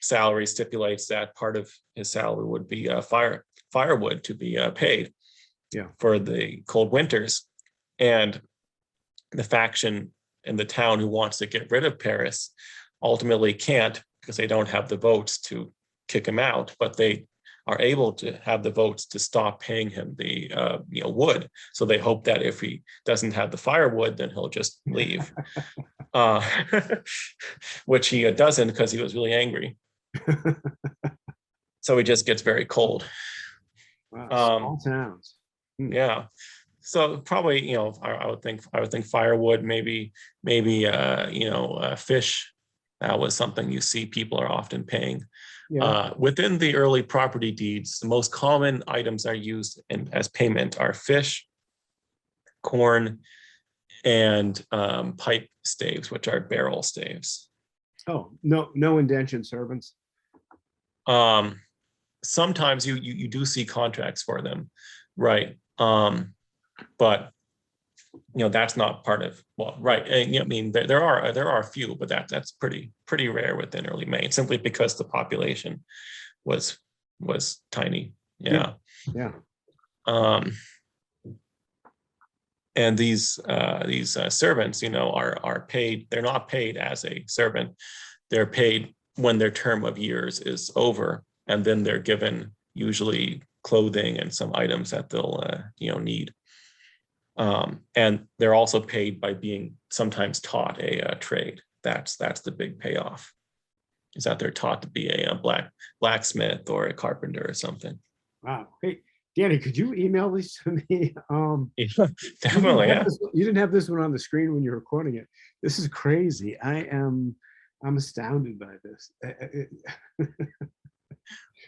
salary stipulates that part of his salary would be firewood to be paid for the cold winters. And the faction in the town who wants to get rid of Paris ultimately can't, because they don't have the votes to kick him out, but they are able to have the votes to stop paying him the wood. So they hope that if he doesn't have the firewood, then he'll just leave, which he doesn't, because he was really angry. So he just gets very cold. Wow, small towns. Yeah. So probably, I would think firewood, maybe fish. That was something you see people are often paying. Yeah. Within the early property deeds, the most common items are used as payment are fish, corn, and pipe staves, which are barrel staves. Oh, no indentured servants. Sometimes you do see contracts for them, right? But that's not part of, well, right. And, I mean, there are a few, but that's pretty rare within early Maine, simply because the population was tiny. Yeah. And these servants, are paid. They're not paid as a servant. They're paid when their term of years is over, and then they're given usually clothing and some items that they'll need. And they're also paid by being sometimes taught a trade. That's the big payoff, is that they're taught to be a blacksmith or a carpenter or something. Wow. Hey, Danny, could you email these to me? Yeah, definitely. You didn't have this one on the screen when you're recording it. This is crazy. I'm astounded by this.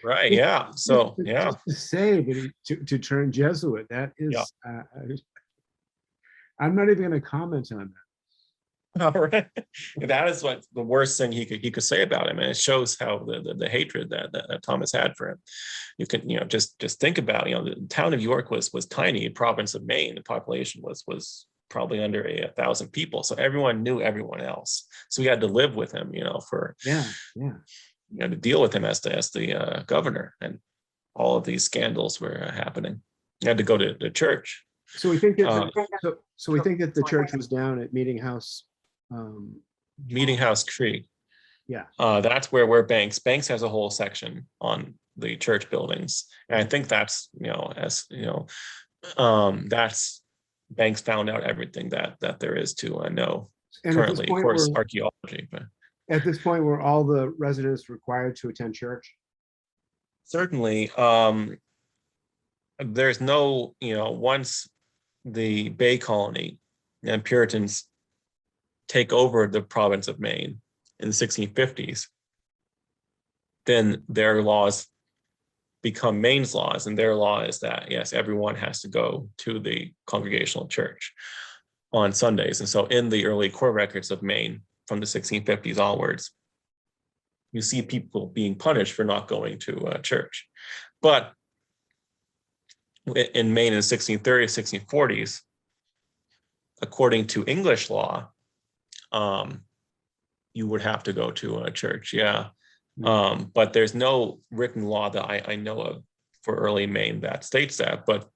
Right. Yeah. So just to say that to turn Jesuit, that is. I'm not even going to comment on that. All right. That is what the worst thing he could say about him, and it shows how the hatred that Thomas had for him. You can just think about the town of York was tiny, province of Maine. The population was probably under 1,000 people, so everyone knew everyone else. So we had to live with him, for to deal with him as the governor, and all of these scandals were happening. You had to go to the church. So we think that we think that the church was down at Meeting House. Meeting House Creek. Yeah. That's where Banks has a whole section on the church buildings, and I think that's that's Banks found out everything that there is to know. And currently, of course, archaeology. But at this point, were all the residents required to attend church? Certainly. There's no, once the Bay Colony and Puritans take over the province of Maine in the 1650s, then their laws become Maine's laws, and their law is that, yes, everyone has to go to the Congregational church on Sundays. And so in the early court records of Maine from the 1650s onwards, you see people being punished for not going to church. But in Maine in the 1630s, 1640s, according to English law, you would have to go to a church, but there's no written law that I know of for early Maine that states that. But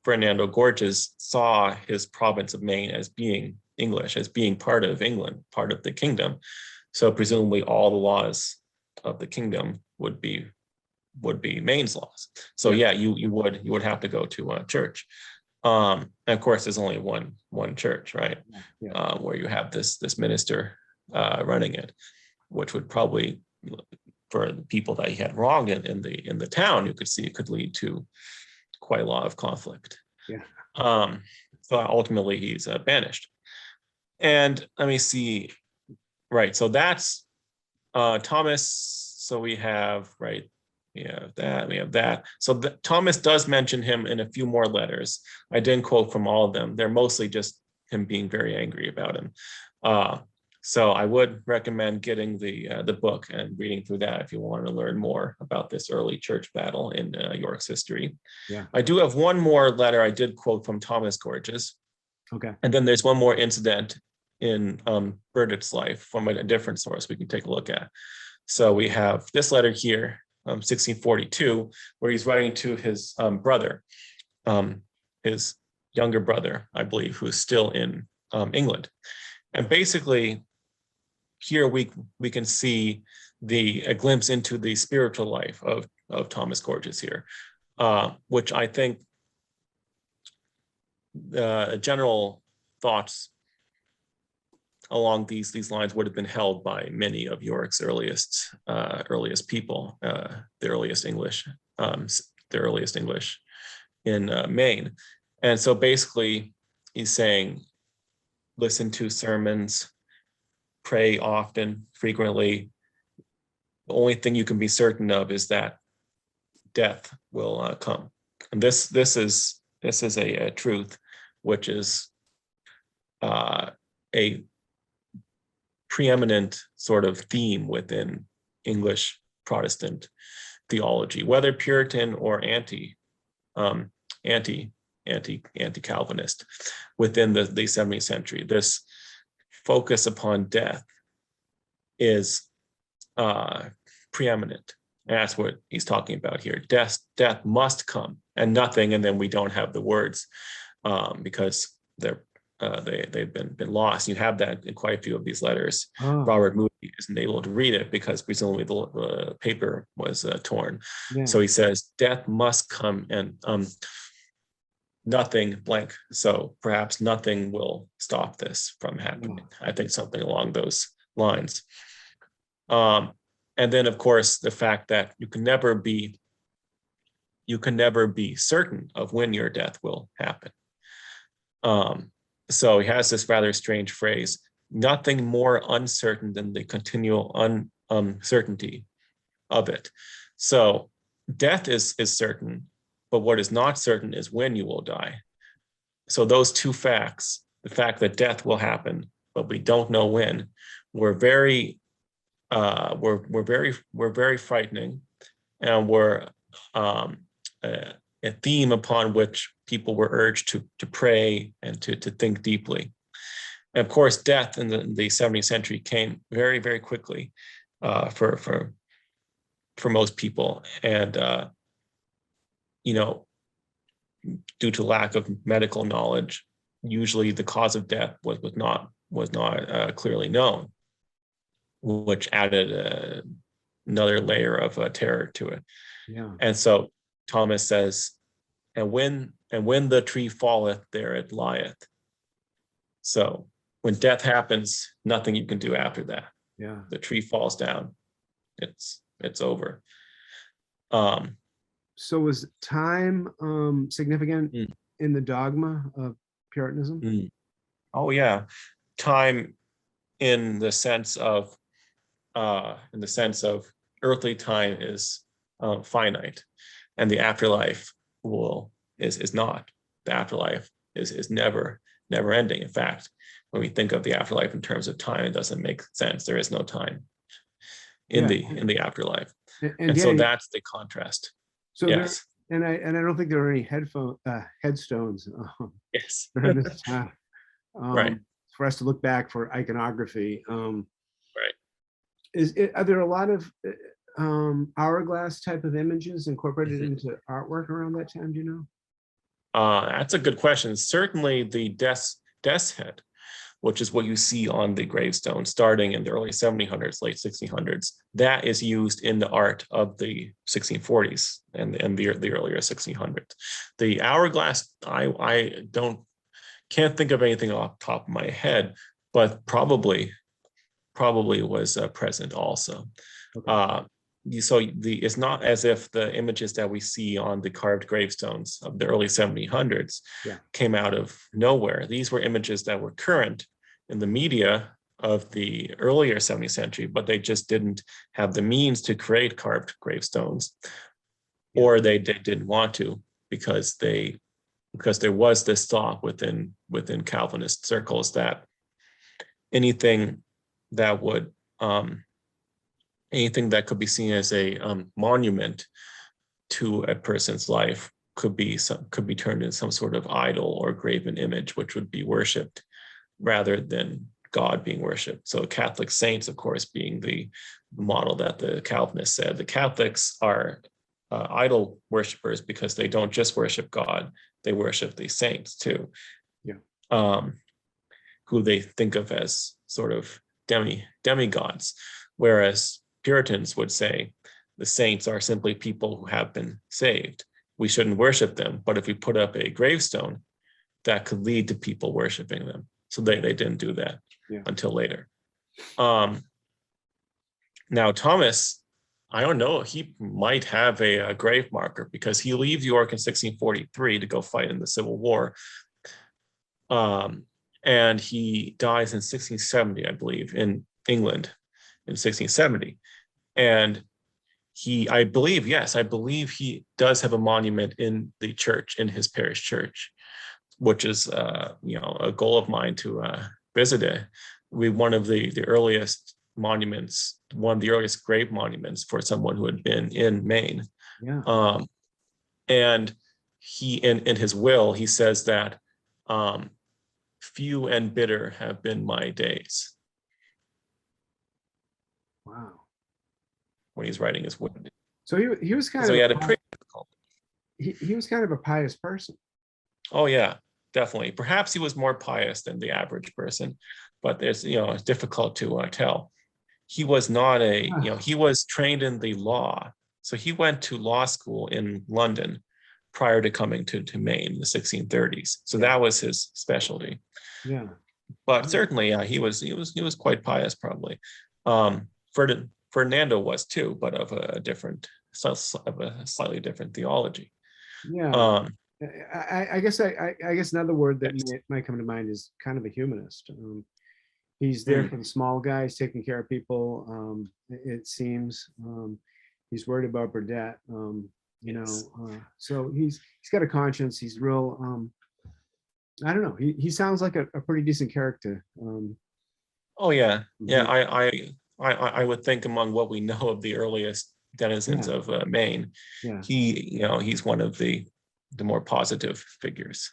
Ferdinando Gorges saw his province of Maine as being English, as being part of England, part of the kingdom. So presumably all the laws of the kingdom would be Maine's laws. So you would have to go to a church. And of course, there's only one church, right? Where you have this minister running it, which would probably, for the people that he had wronged in the town, you could see it could lead to quite a lot of conflict. So ultimately he's banished. And let me see, right? So that's Thomas. So we have, right? We have that. So Thomas does mention him in a few more letters. I didn't quote from all of them. They're mostly just him being very angry about him. So I would recommend getting the book and reading through that if you want to learn more about this early church battle in York's history. Yeah. I do have one more letter I did quote from Thomas Gorges. Okay. And then there's one more incident in Burdet's life from a different source we can take a look at. So we have this letter here, 1642, where he's writing to his brother, his younger brother, I believe, who's still in England. And basically, here we can see a glimpse into the spiritual life of Thomas Gorges here, which I think general thoughts along these lines would have been held by many of York's earliest people, the earliest English in Maine. And so basically, he's saying, listen to sermons, pray often, frequently. The only thing you can be certain of is that death will come. And this is a truth, which is a preeminent sort of theme within English Protestant theology, whether Puritan or anti-Calvinist within the 17th century. This focus upon death is preeminent. And that's what he's talking about here. Death must come, and nothing, and then we don't have the words because they've been lost. You have that in quite a few of these letters. Oh. Robert Moody isn't able to read it because presumably the paper was torn. Yeah. So he says, death must come, and nothing blank. So perhaps nothing will stop this from happening. I think something along those lines. And then, of course, the fact that you can never be certain of when your death will happen. So he has this rather strange phrase: nothing more uncertain than the continual uncertainty of it. So death is certain, but what is not certain is when you will die. So those two facts, the fact that death will happen, but we don't know when, were very frightening, and were a theme upon which people were urged to pray and to think deeply. And of course, death in the 17th century came very, very quickly for most people, and due to lack of medical knowledge, usually the cause of death was not clearly known, which added another layer of terror to it. Yeah. And so Thomas says, and when the tree falleth, there it lieth. So when death happens, nothing you can do after that. Yeah. The tree falls down. It's over. So was time significant in the dogma of Puritanism? Oh yeah, time in the sense of earthly time is finite, and the afterlife is not. The afterlife is never ending. In fact, when we think of the afterlife in terms of time, it doesn't make sense. There is no time in the afterlife, and so that's the contrast. So yes, and I don't think there are any headstones. Yes, During this time, right. For us to look back for iconography. Right. Are there a lot of hourglass type of images incorporated into artwork around that time? Do you know? That's a good question. Certainly the death's head, which is what you see on the gravestone starting in the early 1700s, late 1600s, that is used in the art of the 1640s and the earlier 1600s. The hourglass, I can't think of anything off the top of my head, but probably was present also. Okay. It's not as if the images that we see on the carved gravestones of the early 1700s came out of nowhere. These were images that were current in the media of the earlier 17th century, but they just didn't have the means to create carved gravestones, or they didn't want to, because they because there was this thought within Calvinist circles that anything that would anything that could be seen as a monument to a person's life could be turned into some sort of idol or graven image, which would be worshipped rather than God being worshipped. So Catholic saints, of course, being the model that the Calvinists said. The Catholics are idol worshippers because they don't just worship God, they worship the saints too. Yeah. Who they think of as sort of demigods, whereas Puritans would say the saints are simply people who have been saved. We shouldn't worship them, but if we put up a gravestone, that could lead to people worshiping them. So they didn't do that until later. Now Thomas, I don't know, he might have a grave marker because he leaves York in 1643 to go fight in the Civil War. And he dies in 1670, I believe, in England in 1670. And I believe he does have a monument in the church, in his parish church, which is, a goal of mine to visit it. One of the earliest monuments, one of the earliest grave monuments for someone who had been in Maine. Yeah. And he, in his will, he says that few and bitter have been my days. Wow. When he's writing his will. So he was kind So of he had a pretty difficult. he was kind of a pious person. Oh yeah, definitely. Perhaps he was more pious than the average person, but it's difficult to tell. He was not he was trained in the law. So he went to law school in London prior to coming to Maine in the 1630s. So that was his specialty. Yeah. But certainly, he was quite pious, probably. Ferdinando was too, but of a slightly different theology. Yeah. I guess another word that might come to mind is kind of a humanist. He's there for the small guys, taking care of people. It seems he's worried about Burdet. So he's got a conscience. He's real. I don't know. He sounds like a pretty decent character. Oh yeah, yeah. I would think among what we know of the earliest denizens of Maine, he's one of the more positive figures.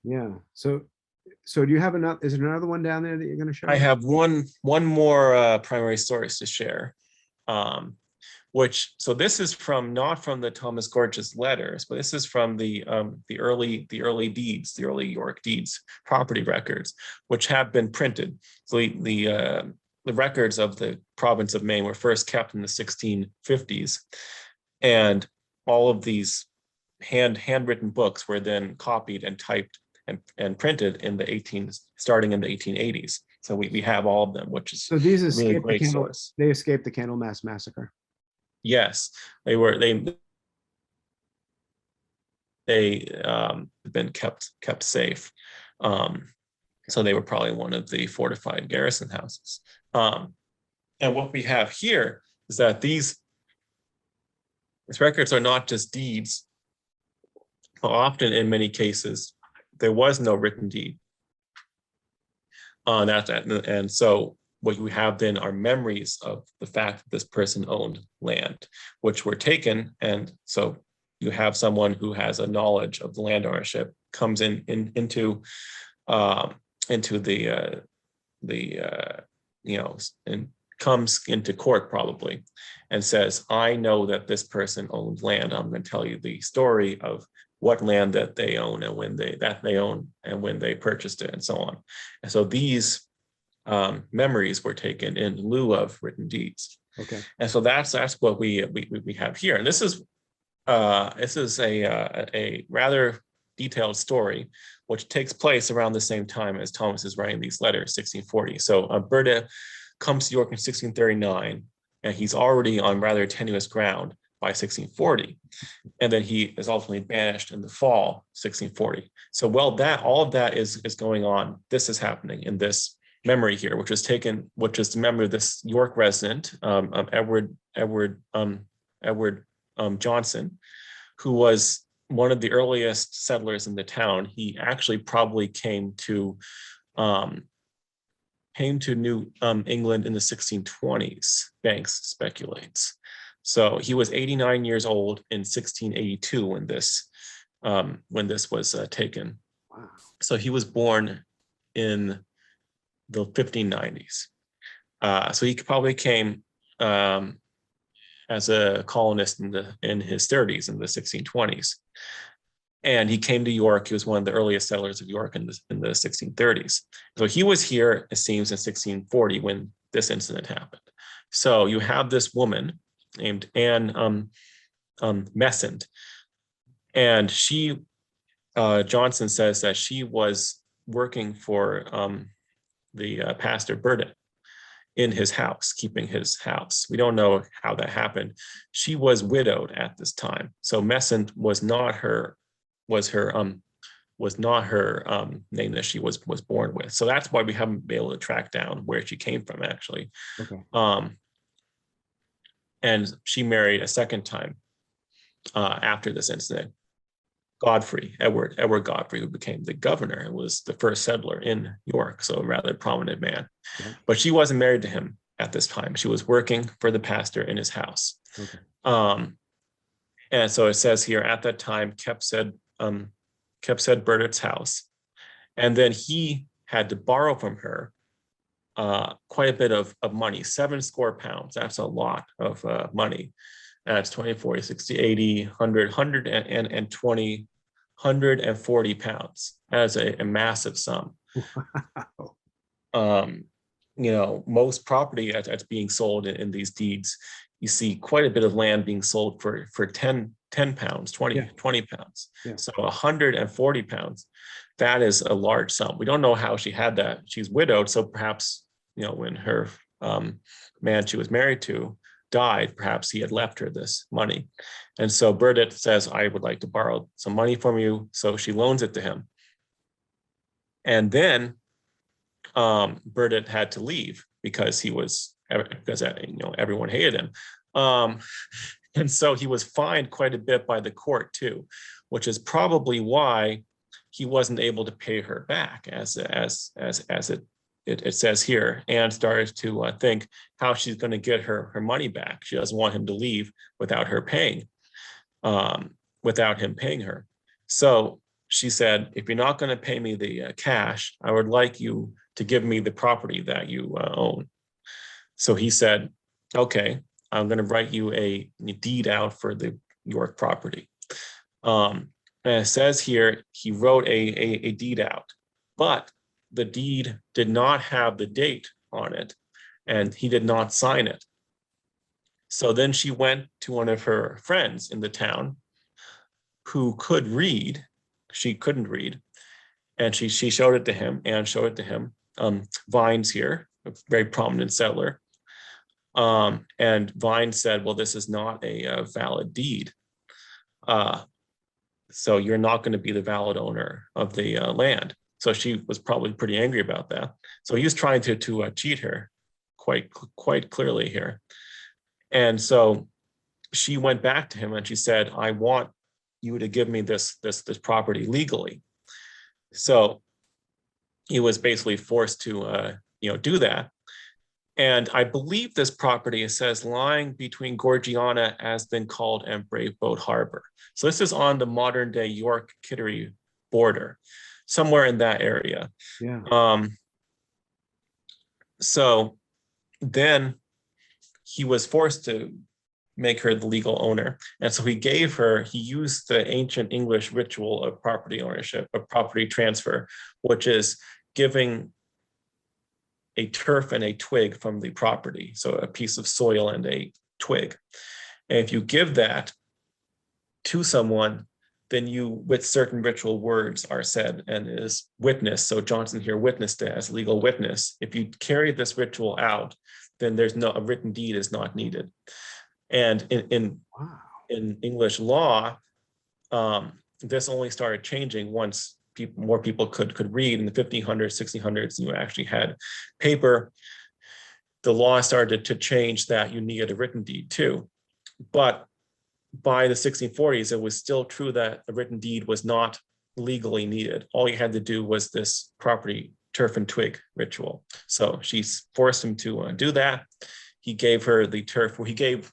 Yeah. So do you have enough? Is there another one down there that you're going to show? I have one more primary source to share. So this is not from the Thomas Gorges letters, but this is from the early deeds, the early York deeds, property records, which have been printed. So the records of the province of Maine were first kept in the 1650s, and all of these handwritten books were then copied and typed and printed starting in the 1880s. So we have all of them, which is these really great source. They escaped the Candlemas massacre. Yes, they've been kept safe. So they were probably one of the fortified garrison houses. And what we have here is that these records are not just deeds. Often, in many cases, there was no written deed. And so what you have then are memories of the fact that this person owned land, which were taken. And so you have someone who has a knowledge of the land ownership comes into and comes into court probably and says, I know that this person owned land. I'm going to tell you the story of what land that they own and when they purchased it and so on. And so these memories were taken in lieu of written deeds. Okay. And so that's what we have here. And this is a rather detailed story, which takes place around the same time as Thomas is writing these letters, 1640. So Burdet comes to York in 1639, and he's already on rather tenuous ground by 1640. And then he is ultimately banished in the fall, 1640. So all of that is going on. This is happening in this memory here, which is the memory of this York resident, Edward Johnson, who was one of the earliest settlers in the town. He actually probably came to New England in the 1620s, Banks speculates. So he was 89 years old in 1682 when this was taken. Wow. So he was born in the 1590s. So he probably came as a colonist in his 30s, in the 1620s. And he came to York. He was one of the earliest settlers of York in the 1630s. So he was here, it seems, in 1640 when this incident happened. So you have this woman named Anne Messend, and she, Johnson says that she was working for the pastor Burdet in his house, keeping his house. We don't know how that happened. She was widowed at this time, so Messend was not her name that she was born with. So that's why we haven't been able to track down where she came from, actually. Okay. And she married a second time after this incident. Edward Godfrey, who became the governor and was the first settler in York, so a rather prominent man. Yeah. But she wasn't married to him at this time. She was working for the pastor in his house. Okay. And so it says here, at that time, Kep said Burdet's house, and then he had to borrow from her quite a bit of money, 7 score pounds. That's a lot of money. That's 20, 40, 60, 80, 100, 120, 140 pounds. That's a massive sum. Wow. Most property that's being sold in these deeds, you see quite a bit of land being sold for 10 pounds, 20 pounds. Yeah. So 140 pounds, that is a large sum. We don't know how she had that. She's widowed, so perhaps, when her man she was married to died, perhaps he had left her this money. And so Burdet says, I would like to borrow some money from you. So she loans it to him. And then Burdet had to leave because everyone hated him. And so he was fined quite a bit by the court too, which is probably why he wasn't able to pay her back, as it says here, and started to think how she's going to get her money back. She doesn't want him to leave without him paying her. So she said, if you're not going to pay me the cash, I would like you to give me the property that you own. So he said, okay, I'm going to write you a deed out for the York property. And it says here, he wrote a deed out, but the deed did not have the date on it, and he did not sign it. So then she went to one of her friends in the town who could read. She couldn't read, and she showed it to him, and showed it to him. Vines here, a very prominent settler. And Vines said, well, this is not a valid deed. So you're not going to be the valid owner of the land. So she was probably pretty angry about that. So he was trying to cheat her quite clearly here. And so she went back to him and she said, I want you to give me this property legally. So he was basically forced to do that. And I believe this property, it says, lying between Gorgiana, as then called, and Brave Boat Harbor. So this is on the modern day York Kittery border, somewhere in that area. Yeah. So then he was forced to make her the legal owner. And so he used the ancient English ritual of property ownership, of property transfer, which is giving a turf and a twig from the property. So a piece of soil and a twig. And if you give that to someone, then with certain ritual words are said and is witnessed. So Johnson here witnessed it as legal witness. If you carry this ritual out, then a written deed is not needed. And in English law, this only started changing once more people could read. In the 1500s, 1600s, you actually had paper. The law started to change that you needed a written deed too. But by the 1640s, it was still true that a written deed was not legally needed. All you had to do was this property turf and twig ritual. So she forced him to do that. He gave her the turf.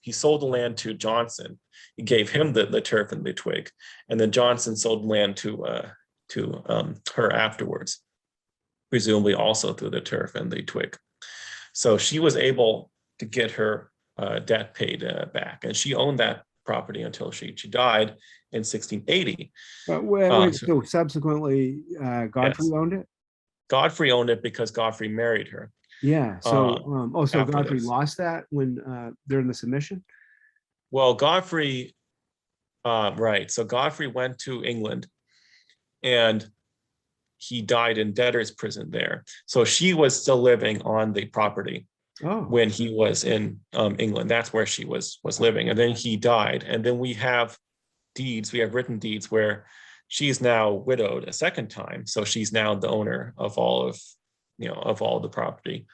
He sold the land to Johnson. He gave him the turf and the twig, and then Johnson sold land to her afterwards, presumably also through the turf and the twig. So she was able to get her debt paid back, and she owned that property until she died in 1680. But wait, So so subsequently, Godfrey yes, owned it? Godfrey owned it because Godfrey married her. Yeah. So, so After Godfrey this. lost that when during the submission? Well, Godfrey, right. So Godfrey went to England and he died in debtor's prison there. So she was still living on the property Oh, when he was in England. That's where she was living. And then he died. And then we have written deeds where she's now widowed a second time. So she's now the owner of all of the property.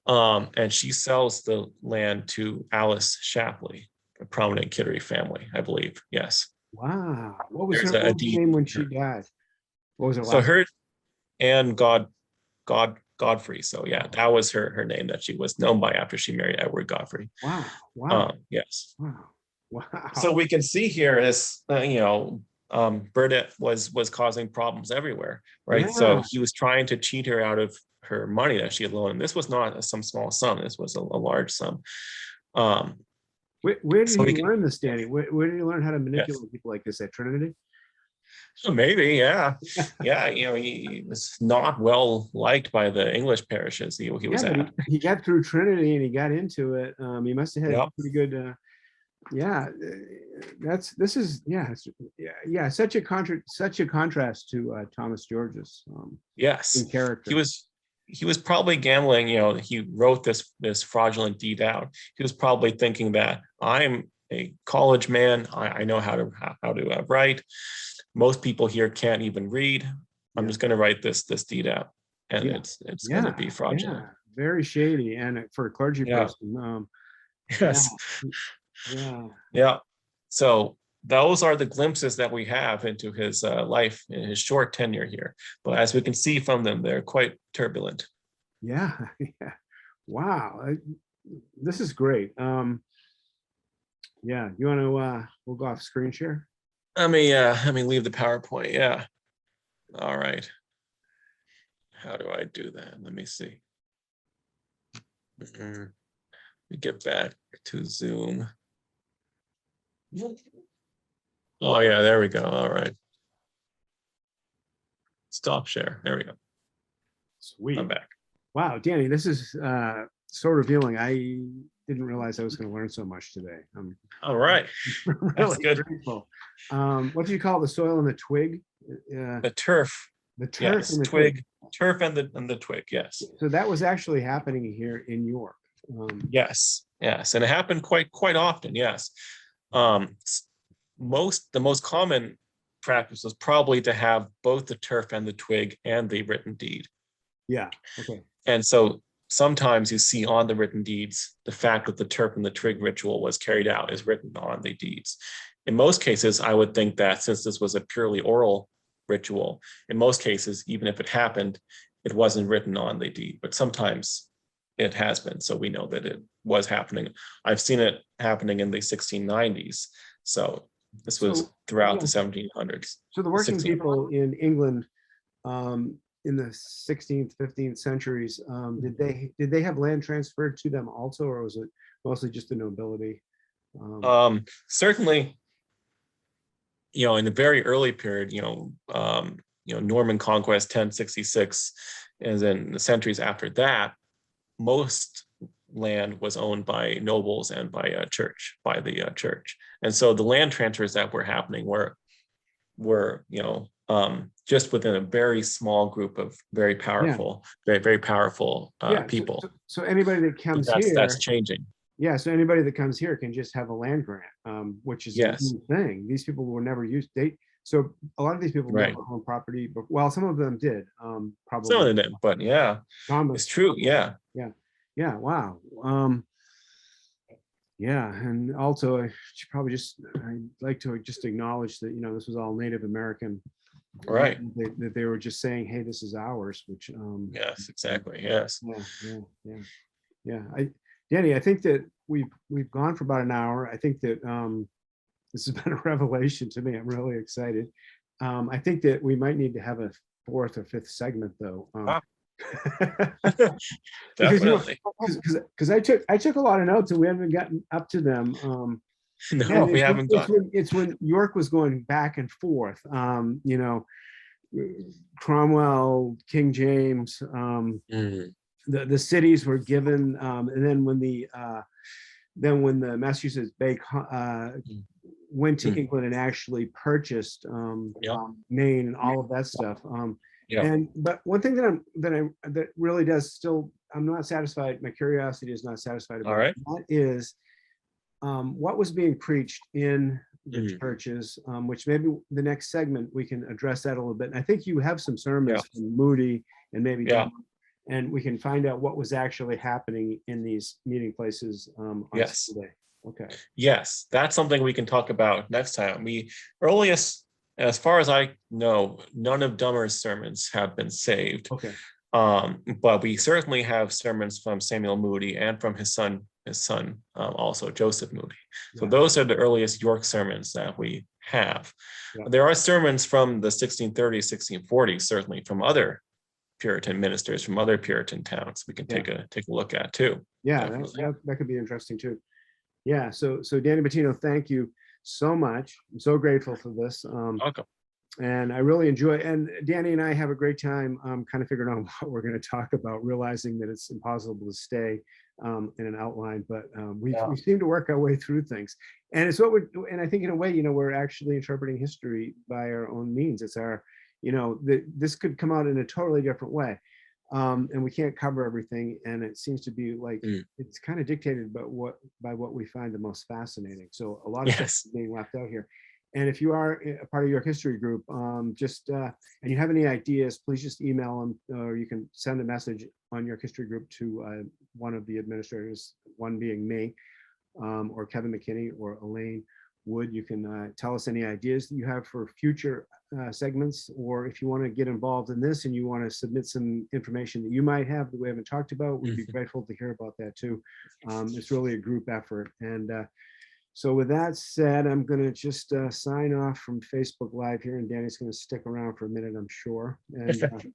And she sells the land to Alice Shapley, a prominent Kittery family, I believe. Yes. wow. What was There's her a deed. name when she died? What was her So last? her and Godfrey. So yeah, that was her name that she was known by after she married Edward Godfrey. Wow. Wow. Yes. Wow. Wow. So we can see here is Burdet was causing problems everywhere, right? Yeah. So he was trying to cheat her out of her money that she had loaned. And this was not some small sum. This was a large sum. Where did so you learn this, Danny? Where did you learn how to manipulate Yes. people like this at Trinity? Maybe, yeah. Yeah, he was not well liked by the English parishes he was Yeah, but at. he got through Trinity and he got into it. He must have had Yep. pretty good. Yeah, such a contrast to Thomas Gorges Yes, in character. he was probably gambling. He wrote this fraudulent deed out. He was probably thinking that I'm a college man. I know how to write. Most people here can't even read. I'm just going to write this deed out, and Yeah. it's going to be fraudulent. Yeah, very shady, and for a clergy Yeah. person, Yes. Yeah. So those are the glimpses that we have into his life in his short tenure here. But as we can see from them, they're quite turbulent. Yeah. Wow, this is great. Yeah, you want to we'll go off screen share? Let me leave the PowerPoint. Yeah. All right. How do I do that? Let me see. Let me get back to Zoom. Oh yeah, there we go. All right. Stop share. There we go. Sweet. I'm back. Wow, Danny, this is so revealing. I didn't realize I was going to learn so much today. I'm All right. really That's good. grateful. What do you call the soil and the twig? The turf. The turf Yes, and the twig. Turf and the twig. Yes. So that was actually happening here in York. Yes. And it happened quite often. Yes. The most common practice was probably to have both the turf and the twig and the written deed. Yeah. Okay. And so sometimes you see on the written deeds, the fact that the turf and the twig ritual was carried out is written on the deeds. In most cases, I would think that since this was a purely oral ritual, in most cases, even if it happened, it wasn't written on the deed, but sometimes it has been. So we know that it was happening. I've seen it happening in the 1690s. So this was throughout the 1700s. So the working people in England in the 16th, 15th centuries, did they have land transferred to them also, or was it mostly just the nobility? Certainly, in the very early period, Norman conquest 1066, and then the centuries after that, most land was owned by nobles and by the church. And so the land transfers that were happening were just within a very small group of very powerful, very powerful people. So anybody that comes here, that's changing. Yeah, so anybody that comes here can just have a land grant, which is a new thing. These people were never used. So a lot of these people never own property, but some of them did. Probably some of them did, but yeah, Thomas, it's true. Yeah. Yeah. Wow. Yeah, and also I should probably I'd like to just acknowledge that, this was all Native American. Right. That they were just saying, hey, this is ours, which Yes, exactly. Yes. yeah. Danny, I think that we've gone for about an hour. I think that this has been a revelation to me. I'm really excited. I think that we might need to have a fourth or fifth segment though. Ah, Because definitely. because I took a lot of notes and we haven't gotten up to them. No, we haven't got. It's when York was going back and forth. Cromwell, King James, the cities were given, and then when the Massachusetts Bay went to England and actually purchased Maine and all of that stuff. But one thing that really does still, I'm not satisfied. My curiosity is not satisfied about. All right. That is what was being preached in the churches, which maybe the next segment we can address that a little bit. And I think you have some sermons from Moody and maybe Dummer, and we can find out what was actually happening in these meeting places on Sunday. Okay. Yes, that's something we can talk about next time. As far as I know, none of Dummer's sermons have been saved. Okay. But we certainly have sermons from Samuel Moody and from his son also Joseph Moody. So those are the earliest York sermons that we have. There are sermons from the 1630s, 1640s, certainly from other Puritan ministers from other Puritan towns. We can take a look at too. Yeah, that could be interesting too. Yeah. So Danny Bottino, thank you so much. I'm so grateful for this. Welcome. And I really enjoy, and Danny and I have a great time kind of figuring out what we're going to talk about, realizing that it's impossible to stay in an outline, but we seem to work our way through things. And it's and I think in a way, we're actually interpreting history by our own means. It's our, this could come out in a totally different way. And we can't cover everything. And it seems to be like, it's kind of dictated by what we find the most fascinating. So a lot of stuff is being left out here. And if you are a part of your history group, and you have any ideas, please just email them, or you can send a message on your history group to one of the administrators, one being me, or Kevin McKinney or Elaine Wood. You can tell us any ideas that you have for future segments, or if you want to get involved in this and you want to submit some information that you might have that we haven't talked about, we'd be grateful to hear about that too. It's really a group effort. And so with that said, I'm going to just sign off from Facebook Live here, and Danny's going to stick around for a minute, I'm sure. And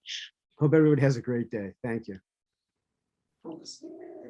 hope everybody has a great day. Thank you.